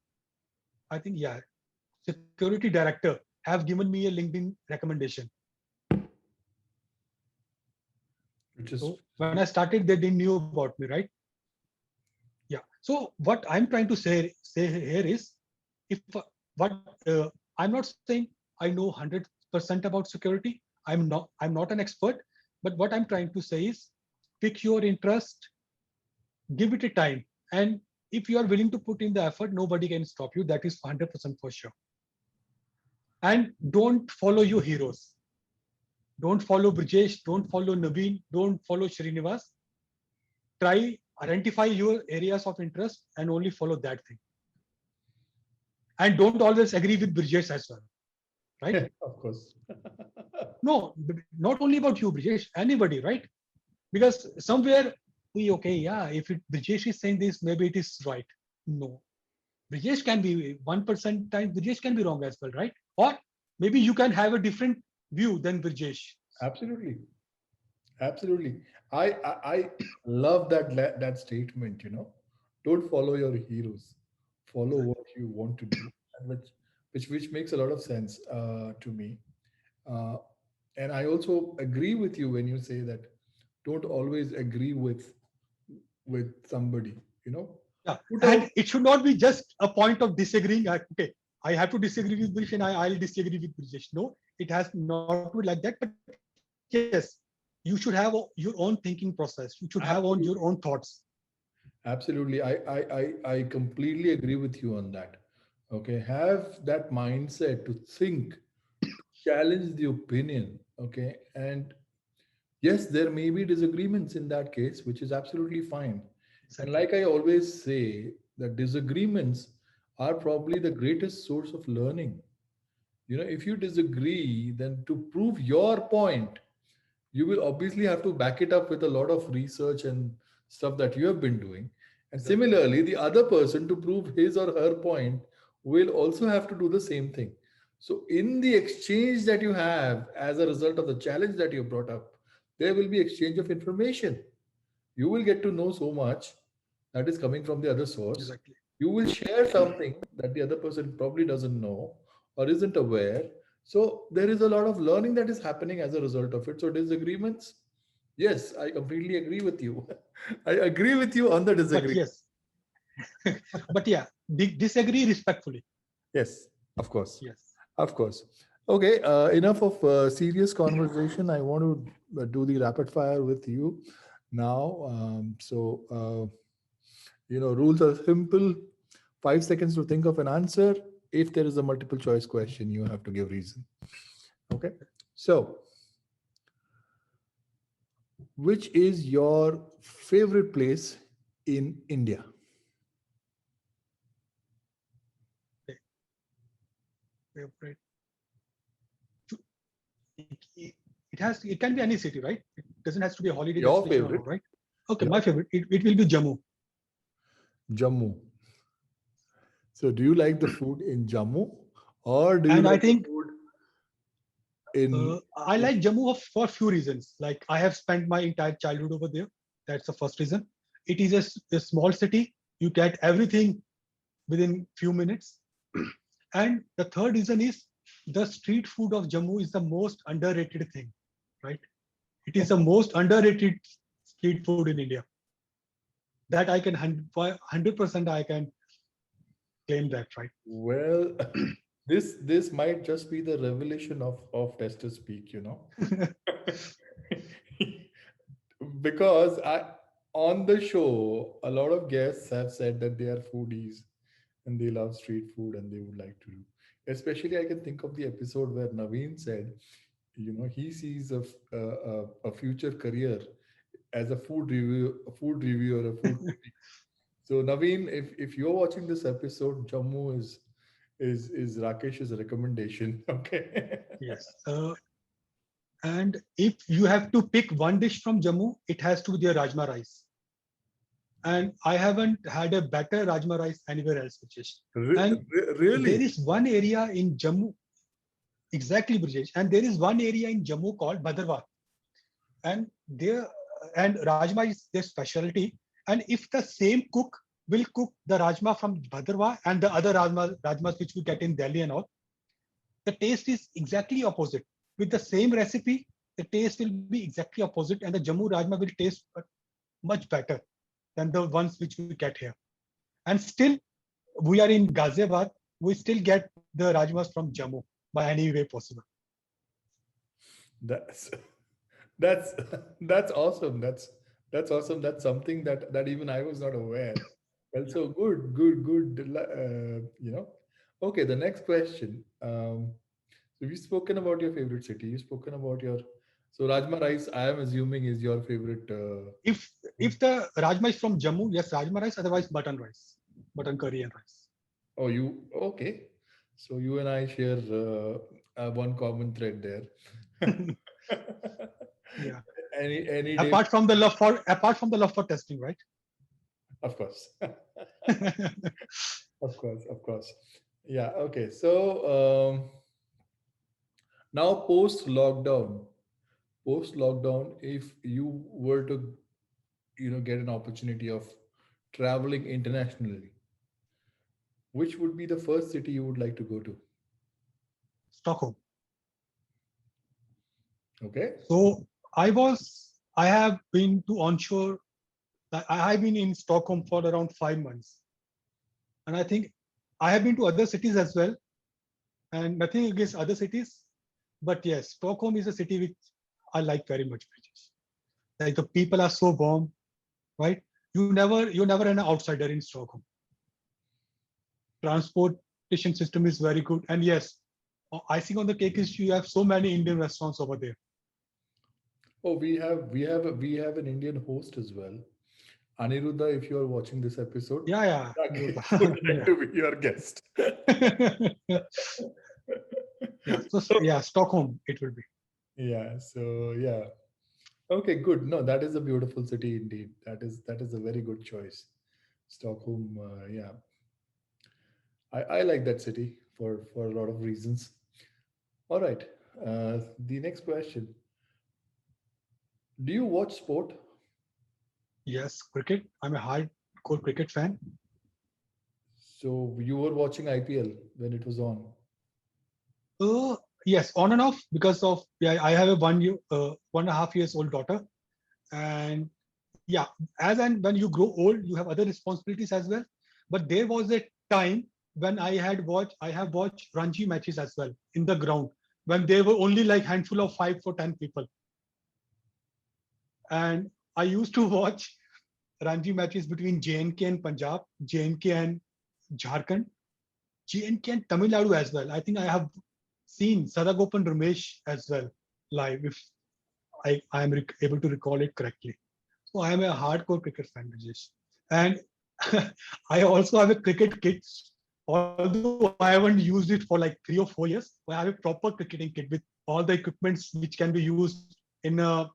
I think, yeah, security director have given me a LinkedIn recommendation. So when I started, they didn't knew about me, right? Yeah. So what I'm trying to say here is, if I'm not saying I know 100% about security. I'm not an expert, but what I'm trying to say is, pick your interest, give it a time, and if you are willing to put in the effort, nobody can stop you. That is 100% for sure. And don't follow your heroes. Don't follow Brijesh. Don't follow Naveen. Don't follow Srinivas. Try identify your areas of interest and only follow that thing. And don't always agree with Brijesh as well, right? Yeah, of course. No, not only about you, Brijesh, anybody, right? Because somewhere if Brijesh is saying this, maybe it is right. No, Brijesh can be 1% time. Brijesh can be wrong as well, right? Or maybe you can have a different view than Brijesh. Absolutely. Absolutely. I love that statement, Don't follow your heroes. Follow what you want to do, and which makes a lot of sense to me. Uh, and I also agree with you when you say that don't always agree with somebody, Yeah, Put out. and it should not be just a point of disagreeing. Okay, I have to disagree with Brijesh and I'll disagree with Brijesh. No, it has not to be like that. But yes, you should have your own thinking process. You should have your Absolutely. own thoughts. Absolutely. I completely agree with you on that. Okay. Have that mindset to think, challenge the opinion. Okay. And yes, there may be disagreements in that case, which is absolutely fine. And Exactly. like I always say, the disagreements are probably the greatest source of learning. If you disagree, then to prove your point, you will obviously have to back it up with a lot of research and stuff that you have been doing. And Exactly. similarly, the other person, to prove his or her point, will also have to do the same thing. So in the exchange that you have as a result of the challenge that you brought up, there will be exchange of information. You will get to know so much that is coming from the other source. Exactly. You will share something that the other person probably doesn't know or isn't aware. So there is a lot of learning that is happening as a result of it. So disagreements, yes, I completely agree with you. I agree with you on the But disagreement. yes, but yeah, disagree respectfully. Yes, of course. Yes. Of course. Okay, enough of serious conversation. I want to do the rapid fire with you now. Rules are simple. 5 seconds to think of an answer. If there is a multiple choice question, you have to give reason. Okay. So, which is your favorite place in India? Favorite. It can be any city, right? It doesn't have to be a holiday Your destination or favorite? not, right? Okay, Your my favorite. It will be Jammu. Jammu. So, do you like the food in Jammu, or do you And I like the think food in? I like Jammu for few reasons. Like I have spent my entire childhood over there. That's the first reason. It is a small city. You get everything within few minutes. And the third reason is the street food of Jammu is the most underrated thing, right? It is the most underrated street food in India. That I can 100% I can claim that, right? Well, this might just be the revelation of Tester Speak, you know. Because on the show, a lot of guests have said that they are foodies and they love street food and they would like to do. Especially, I can think of the episode where Naveen said, you know, he sees a future career as a food reviewer, a food critic. So Naveen, if you're watching this episode, Jammu is Rakesh's recommendation. Okay. Yes. And if you have to pick one dish from Jammu, it has to be their Rajma rice. And I haven't had a better Rajma rice anywhere else, Brijesh. And there Really? is one area in Jammu, exactly, Brijesh. And there is one area in Jammu called Bhadarwah. And there and Rajma is their specialty. And if the same cook will cook the Rajma from Bhadarwah and the other Rajmas which we get in Delhi and all, the taste is exactly opposite. With the same recipe, the taste will be exactly opposite, and the Jammu Rajma will taste much better than the ones which we get here. And still, we are in Ghaziabad, we still get the Rajmas from Jammu by any way possible. That's that's that's awesome. That's awesome. That's something that even I was not aware. Well, so good. You know. Okay, the next question. So you've spoken about your favorite city. You've spoken about your so Rajma rice. I am assuming is your favorite. If if the Rajma is from Jammu, yes, Rajma rice, otherwise mutton rice, mutton curry and rice. Oh, you okay? So you and I share one common thread there. Yeah. Any day, Apart from the love for testing, right? of course, of course. Yeah. Okay. So now post lockdown, if you were to get an opportunity of traveling internationally, which would be the first city you would like to go to? Stockholm. Okay. So I have been to onshore. I have been in Stockholm for around 5 months, and I think I have been to other cities as well. And nothing against other cities, but yes, Stockholm is a city which I like very much. Like the people are so warm, right? You're never an outsider in Stockholm. Transportation system is very good, and yes, icing on the cake is you have so many Indian restaurants over there. Oh, we have an Indian host as well. Aniruddha, if you are watching this episode, Yeah, Rakesh would like yeah. to be your guest. Yeah. So yeah, Stockholm it will be. Yeah. So yeah. Okay. Good. No, that is a beautiful city indeed. That is a very good choice. Stockholm. Yeah. I like that city for a lot of reasons. All right. The next question: do you watch sport? Yes, cricket. I'm a hardcore cricket fan. So you were watching IPL when it was on. Yes, on and off because of yeah, I have a 1.5 years old daughter, and yeah, as and when you grow old, you have other responsibilities as well. But there was a time when I have watched Ranji matches as well in the ground when there were only like handful of 5 or 10 people, and I used to watch Ranji matches between JNK and Punjab, JNK and Jharkhand, JNK and Tamil Nadu as well. I think I have seen Sadagopan Ramesh as well live, if I am able to recall it correctly. So I am a hardcore cricket fan, Rajesh. And I also have a cricket kit, although I haven't used it for like 3 or 4 years. But I have a proper cricketing kit with all the equipments which can be used in a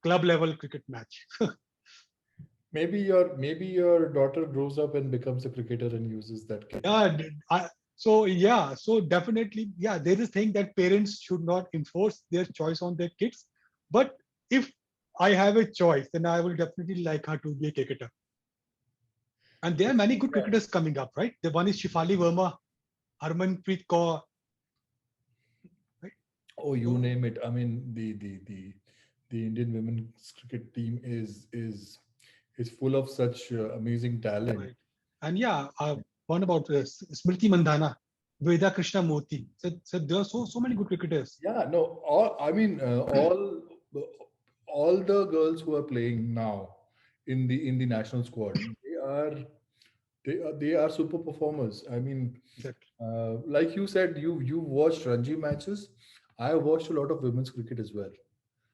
club level cricket match. Maybe your daughter grows up and becomes a cricketer and uses that kit. Yeah, so definitely, yeah, there is thing that parents should not enforce their choice on their kids. But if I have a choice, then I will definitely like her to be a cricketer. And there are many good Yeah. cricketers coming up, right? The one is Shifali Verma, Harmanpreet Kaur, right? Oh, you So name it. I mean, the The Indian women's cricket team is full of such amazing talent. Right. And yeah, one about Smriti Mandhana, Veda Krishna Murthy. So there are so many good cricketers. Yeah, no, all I mean, all the girls who are playing now in the national squad, they are super performers. I mean, Exactly. like you said, you watched Ranji matches. I watched a lot of women's cricket as well.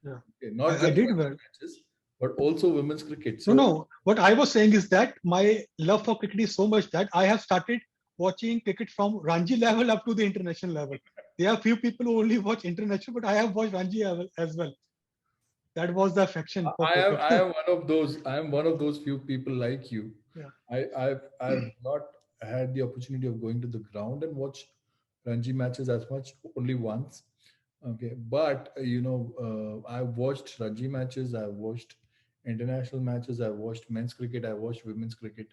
Yeah. Okay, not I just did Ranji well. matches, but also women's cricket. No, So no. What I was saying is that my love for cricket is so much that I have started watching cricket from Ranji level up to the international level. There are few people who only watch international, but I have watched Ranji as well. That was the affection for cricket. I am one of those. I am one of those few people like you. Yeah. I've not had the opportunity of going to the ground and watch Ranji matches as much. Only once. Okay, but I've watched Ranji matches. I've watched international matches. I've watched men's cricket. I've watched women's cricket,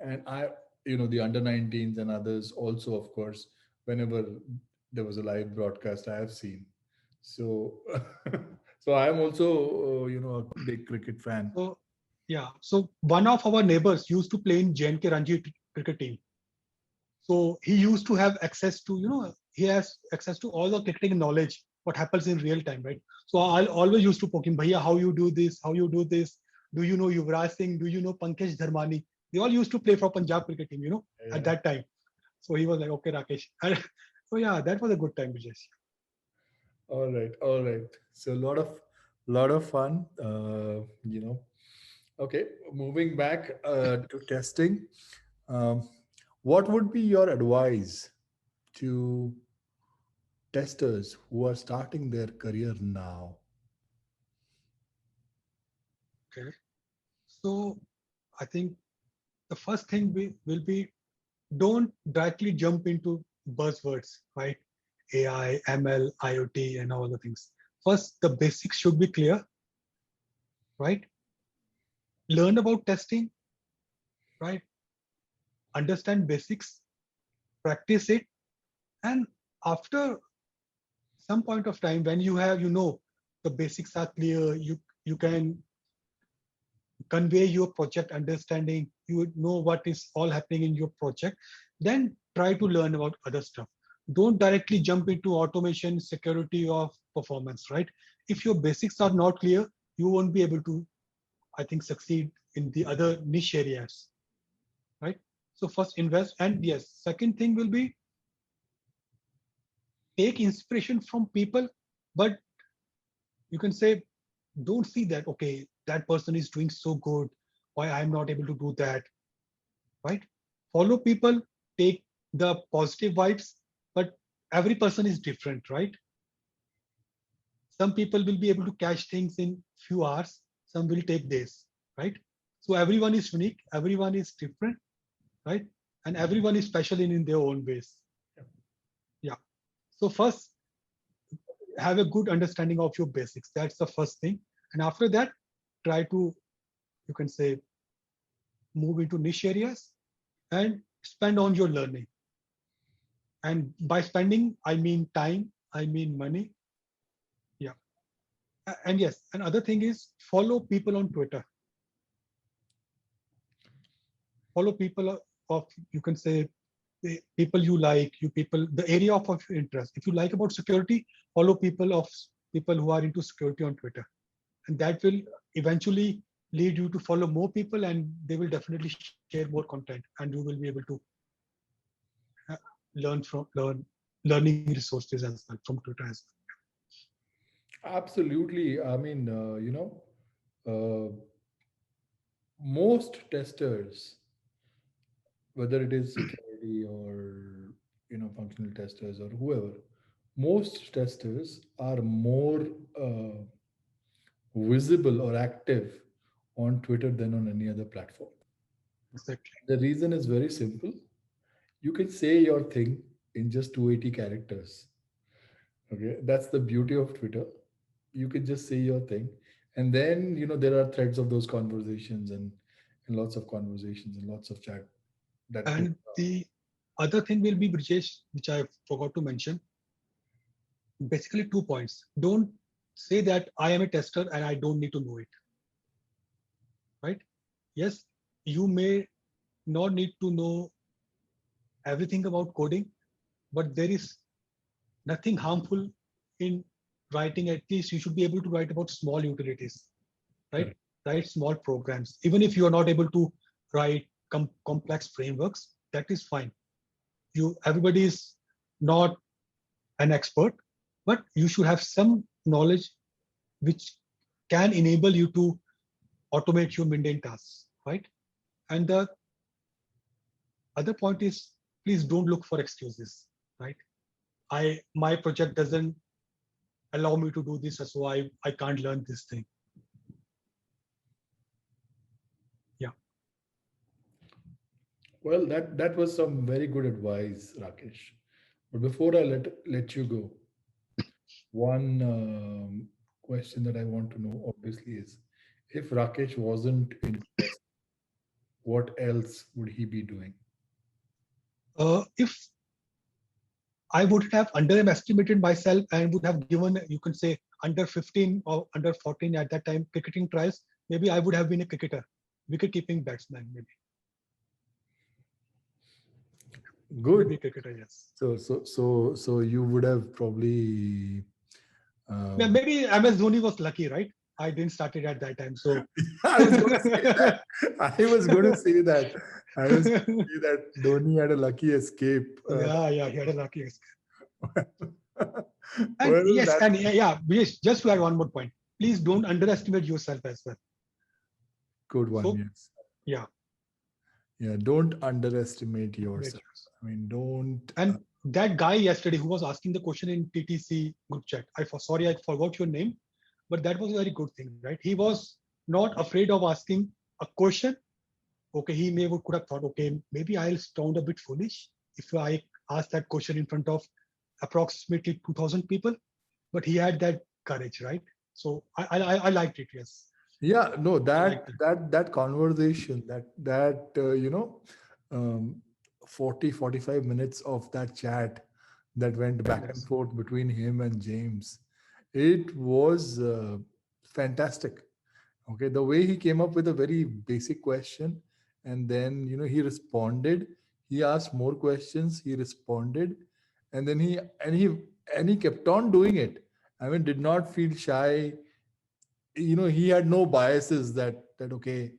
and the under 19s and others also, of course. Whenever there was a live broadcast, I have seen. So, so I am also a big cricket fan. So yeah. So one of our neighbors used to play in JNK Ranji cricket team. So he used to have access to, he has access to all the cricketing knowledge, what happens in real time, right? So I'll always used to poke him, Bhaiya, how you do this, how you do this. Do you know Yuvraj Singh? Do you know Pankaj Dharmani? They all used to play for Punjab cricket team, at Yeah. that time. So he was like, okay, Rakesh. And so yeah, that was a good time, Brijesh. All right, all right. So a lot of fun. Okay, moving back to testing. Um, what would be your advice to testers who are starting their career now? Okay. So I think the first thing will be, don't directly jump into buzzwords, right? AI, ML, IoT, and all the things. First, the basics should be clear, right? Learn about testing, right? Understand basics, practice it, and after some point of time, when you have, the basics are clear, you can convey your project understanding, you know what is all happening in your project, then try to learn about other stuff. Don't directly jump into automation, security, or performance, right? If your basics are not clear, you won't be able to, I think, succeed in the other niche areas, right? So first invest, and yes, second thing will be take inspiration from people, but you can say, don't see that, okay, that person is doing so good, why I'm not able to do that, right? Follow people, take the positive vibes, but every person is different, right? Some people will be able to catch things in few hours, some will take days, right? So everyone is unique, everyone is different, right? And everyone is special in their own ways. Yeah. So first, have a good understanding of your basics. That's the first thing. And after that, try to, you can say, move into niche areas and spend on your learning. And by spending, I mean time, I mean money. Yeah. And yes, another thing is follow people on Twitter. Follow people of, you can say, the people you like, you people, the area of your interest. If you like about security, follow people who are into security on Twitter. And that will eventually lead you to follow more people, and they will definitely share more content, and you will be able to uh, learning resources as well from Twitter as Absolutely. I mean, uh, most testers, whether it is security or functional testers or whoever, most testers are more uh, visible or active on Twitter than on any other platform. well. Exactly. The reason is very simple. You can say your thing in just 280 characters. Okay, that's the beauty of Twitter. You can just say your thing, and then there are threads of those conversations and lots of conversations and lots of chat that goes And on. the other thing will be, Brijesh, which I forgot to mention, basically 2 points. Don't say that I am a tester and I don't need to know it, right? Yes, you may not need to know everything about coding, but there is nothing harmful in writing. At least you should be able to write about small utilities, right? Correct. Write small programs. Even if you are not able to write complex frameworks, that is fine. Everybody is not an expert, but you should have some knowledge which can enable you to automate your mundane tasks, right? And the other point is, please don't look for excuses, right? My project doesn't allow me to do this, so I can't learn this thing. Yeah. Well, that was some very good advice, Rakesh. But before I let you go, one question that I want to know obviously is, if Rakesh wasn't in test, what else would he be doing? If I would have underestimated myself and would have given, you can say, under 15 or under 14 at that time cricketing trials, maybe I would have been a cricketer, wicket keeping batsman, maybe Good. cricketer, yes. So you would have probably. Yeah, Um, maybe MS Dhoni was lucky, right? I didn't start it at that time, so. I was going to say that. I was going to say that. I was going to say that Dhoni had a lucky escape. Yeah, he had a lucky escape. And Well, yes, that and yeah, yes, just to add one more point, please don't underestimate yourself as well. good one. So Yes. yeah, Yeah. Don't underestimate make yourself. yours. I mean, don't. And that guy yesterday who was asking the question in TTC group chat, sorry, I forgot your name, but that was a very good thing, right? He was not afraid of asking a question. Okay, he could have thought, okay, maybe I'll sound a bit foolish if I ask that question in front of approximately 2,000 people, but he had that courage, right? So I liked it. Yes, Yeah. No. I That liked it. that conversation. That um, 40-45 minutes of that chat that went back and Yes, forth between him and James. It was fantastic. Okay, the way he came up with a very basic question, and then he responded. He asked more questions. He responded, and then he kept on doing it. I mean, did not feel shy. He had no biases that okay,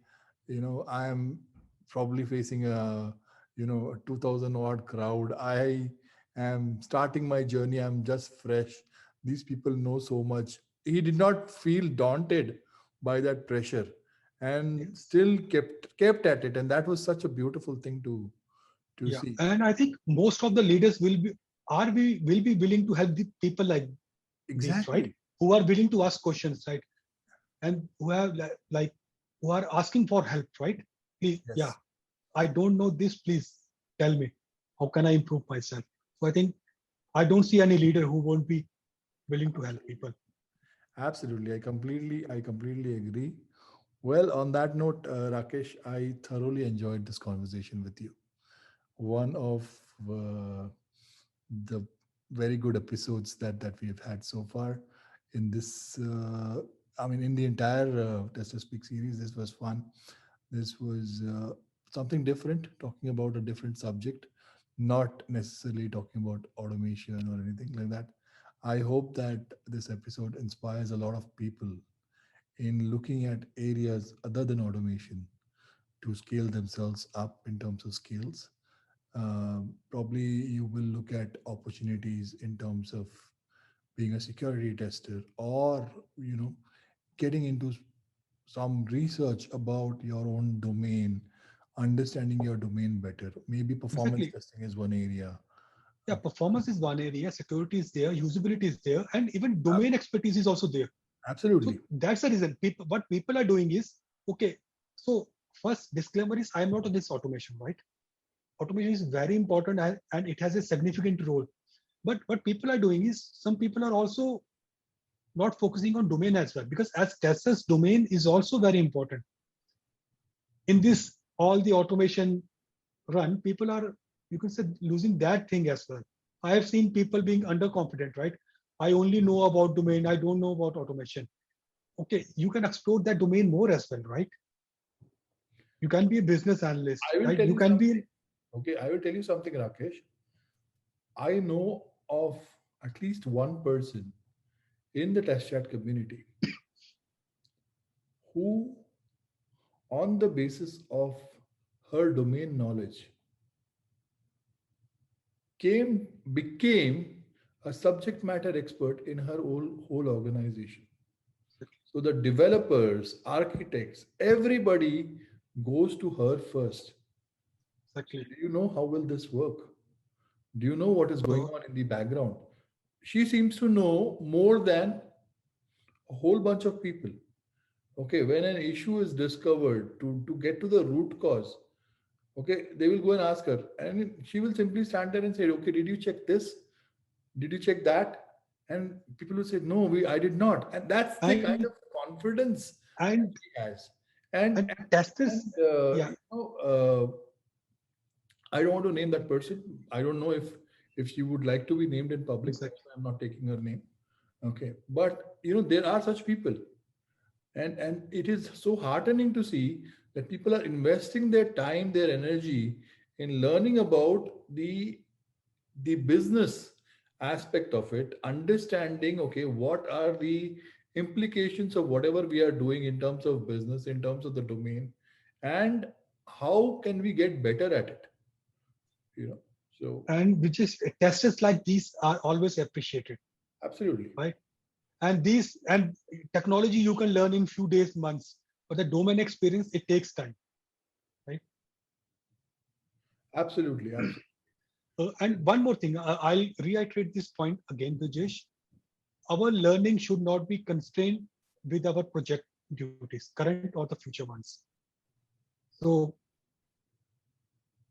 I am probably facing a 2000 odd crowd. I am starting my journey. I'm just fresh. These people know so much. He did not feel daunted by that pressure, and yes, still kept at it, and that was such a beautiful thing to yeah. see. And I think most of the leaders will be willing to help the people like these, right? Exactly. Who are willing to ask questions, right? And who have like who are asking for help, right? Please, yeah, Yes. I don't know this. Please tell me, how can I improve myself? So I think I don't see any leader who won't be willing to help people. Absolutely. I completely agree. Well, on that note, Rakesh, I thoroughly enjoyed this conversation with you. One of the very good episodes that we've had so far in this. I mean, in the entire Test to Speak series, this was fun. This was something different, talking about a different subject, not necessarily talking about automation or anything like that. I hope that this episode inspires a lot of people in looking at areas other than automation to scale themselves up in terms of skills. Probably you will look at opportunities in terms of being a security tester, or getting into some research about your own domain, understanding your domain better. Maybe performance Exactly. testing is one area. Yeah, Uh, performance is one area, security is there, usability is there, and even domain expertise is also there. So Absolutely. that's the reason. What people are doing is, okay. So first disclaimer is, I am not on this automation, right? Automation is very important, and it has a significant role. But what people are doing is, some people are also not focusing on domain as well, because as testers, domain is also very important. In this, all the automation run, people are, you can say, losing that thing as well. I have seen people being underconfident, right? I only know about domain. I don't know about automation. Okay, you can explore that domain more as well, right? You can be a business analyst, I will right? tell You you can something. be, Okay, I will tell you something, Rakesh. I know of at least one person in the test chat community who, on the basis of her domain knowledge, became a subject matter expert in her whole organization. So the developers, architects, everybody goes to her first. So exactly. do you know how will this work? Do you know what is going So, on in the background? She seems to know more than a whole bunch of people. Okay, when an issue is discovered, to get to the root cause, okay, they will go and ask her, and she will simply stand there and say, okay, did you check this? Did you check that? And people will say, no, I did not. And that's the kind and of confidence that and she has. And and test this. Yeah, I don't want to name that person. I don't know if she would like to be named in public. That's exactly. why I'm not taking her name. Okay, but there are such people, and it is so heartening to see that people are investing their time, their energy in learning about the business aspect of it, understanding, okay, what are the implications of whatever we are doing in terms of business, in terms of the domain, and how can we get better at it, you know. So And which is tests like these are always appreciated, absolutely, right? And these and technology you can learn in few days, months, but the domain experience it takes time, right? absolutely, absolutely. And one more thing, I'll reiterate this point again, Vijesh. Our learning should not be constrained with our project duties, current or the future ones. So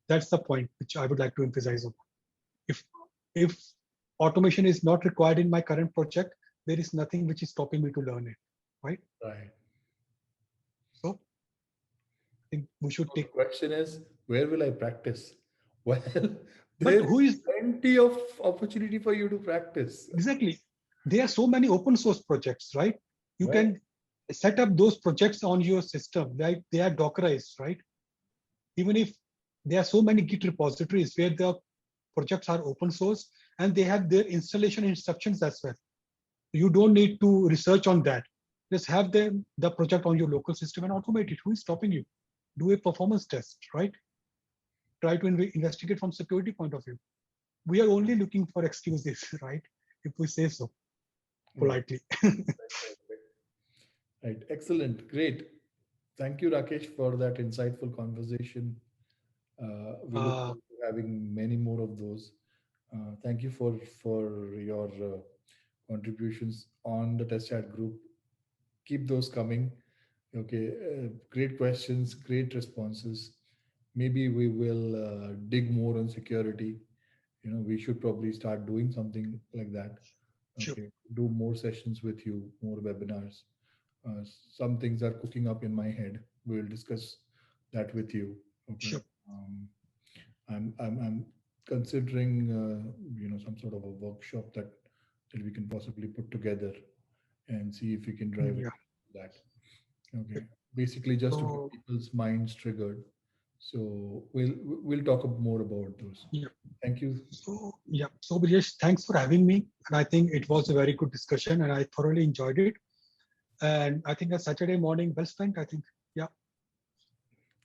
that's the point which I would like to emphasize on. If automation is not required in my current project, there is nothing which is stopping me to learn it, right? Right. So I think we should So the take. question is, where will I practice? Well, But there who is is plenty of opportunity for you to practice. exactly? There are so many open source projects, right? You Right. can set up those projects on your system, right? They are Dockerized, right? Even if there are so many Git repositories where the projects are open source and they have their installation instructions as well. You don't need to research on that. Just have the project on your local system and automate it. Who is stopping you? Do a performance test, right? Try to investigate from security point of view. We are only looking for excuses, right? If we say so Right. politely. Right. Excellent. Great. Thank you, Rakesh, for that insightful conversation. We look Uh, forward to having many more of those. Thank you for your contributions on the test chat group. Keep those coming. Okay. Great questions, great responses. Maybe we will dig more on security. We should probably start doing something like that. sure, Okay. Do more sessions with you, more webinars. Uh, some things are cooking up in my head. We'll discuss that with you. Okay. sure. Um, I'm considering some sort of a workshop that we can possibly put together and see if we can drive it Yeah. that. Okay. Basically, just to get So people's minds triggered. So we'll talk more about those. yeah. Thank you. So Brijesh, thanks for having me. And I think it was a very good discussion and I thoroughly enjoyed it. And I think a Saturday morning well spent, I think. Yeah.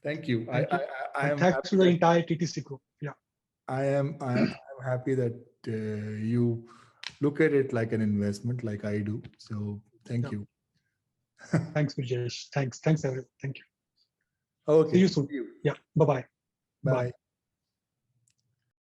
Thank you. Thank you. I And am thanks to happy the that entire TTC group. Yeah. I am happy that you look at it like an investment, like I do. So thank Yeah. you. Thanks, Brijesh. Thanks. Thanks, everyone. Thank you. See Okay. you See soon. you. Yeah. Bye-bye. Bye. Bye.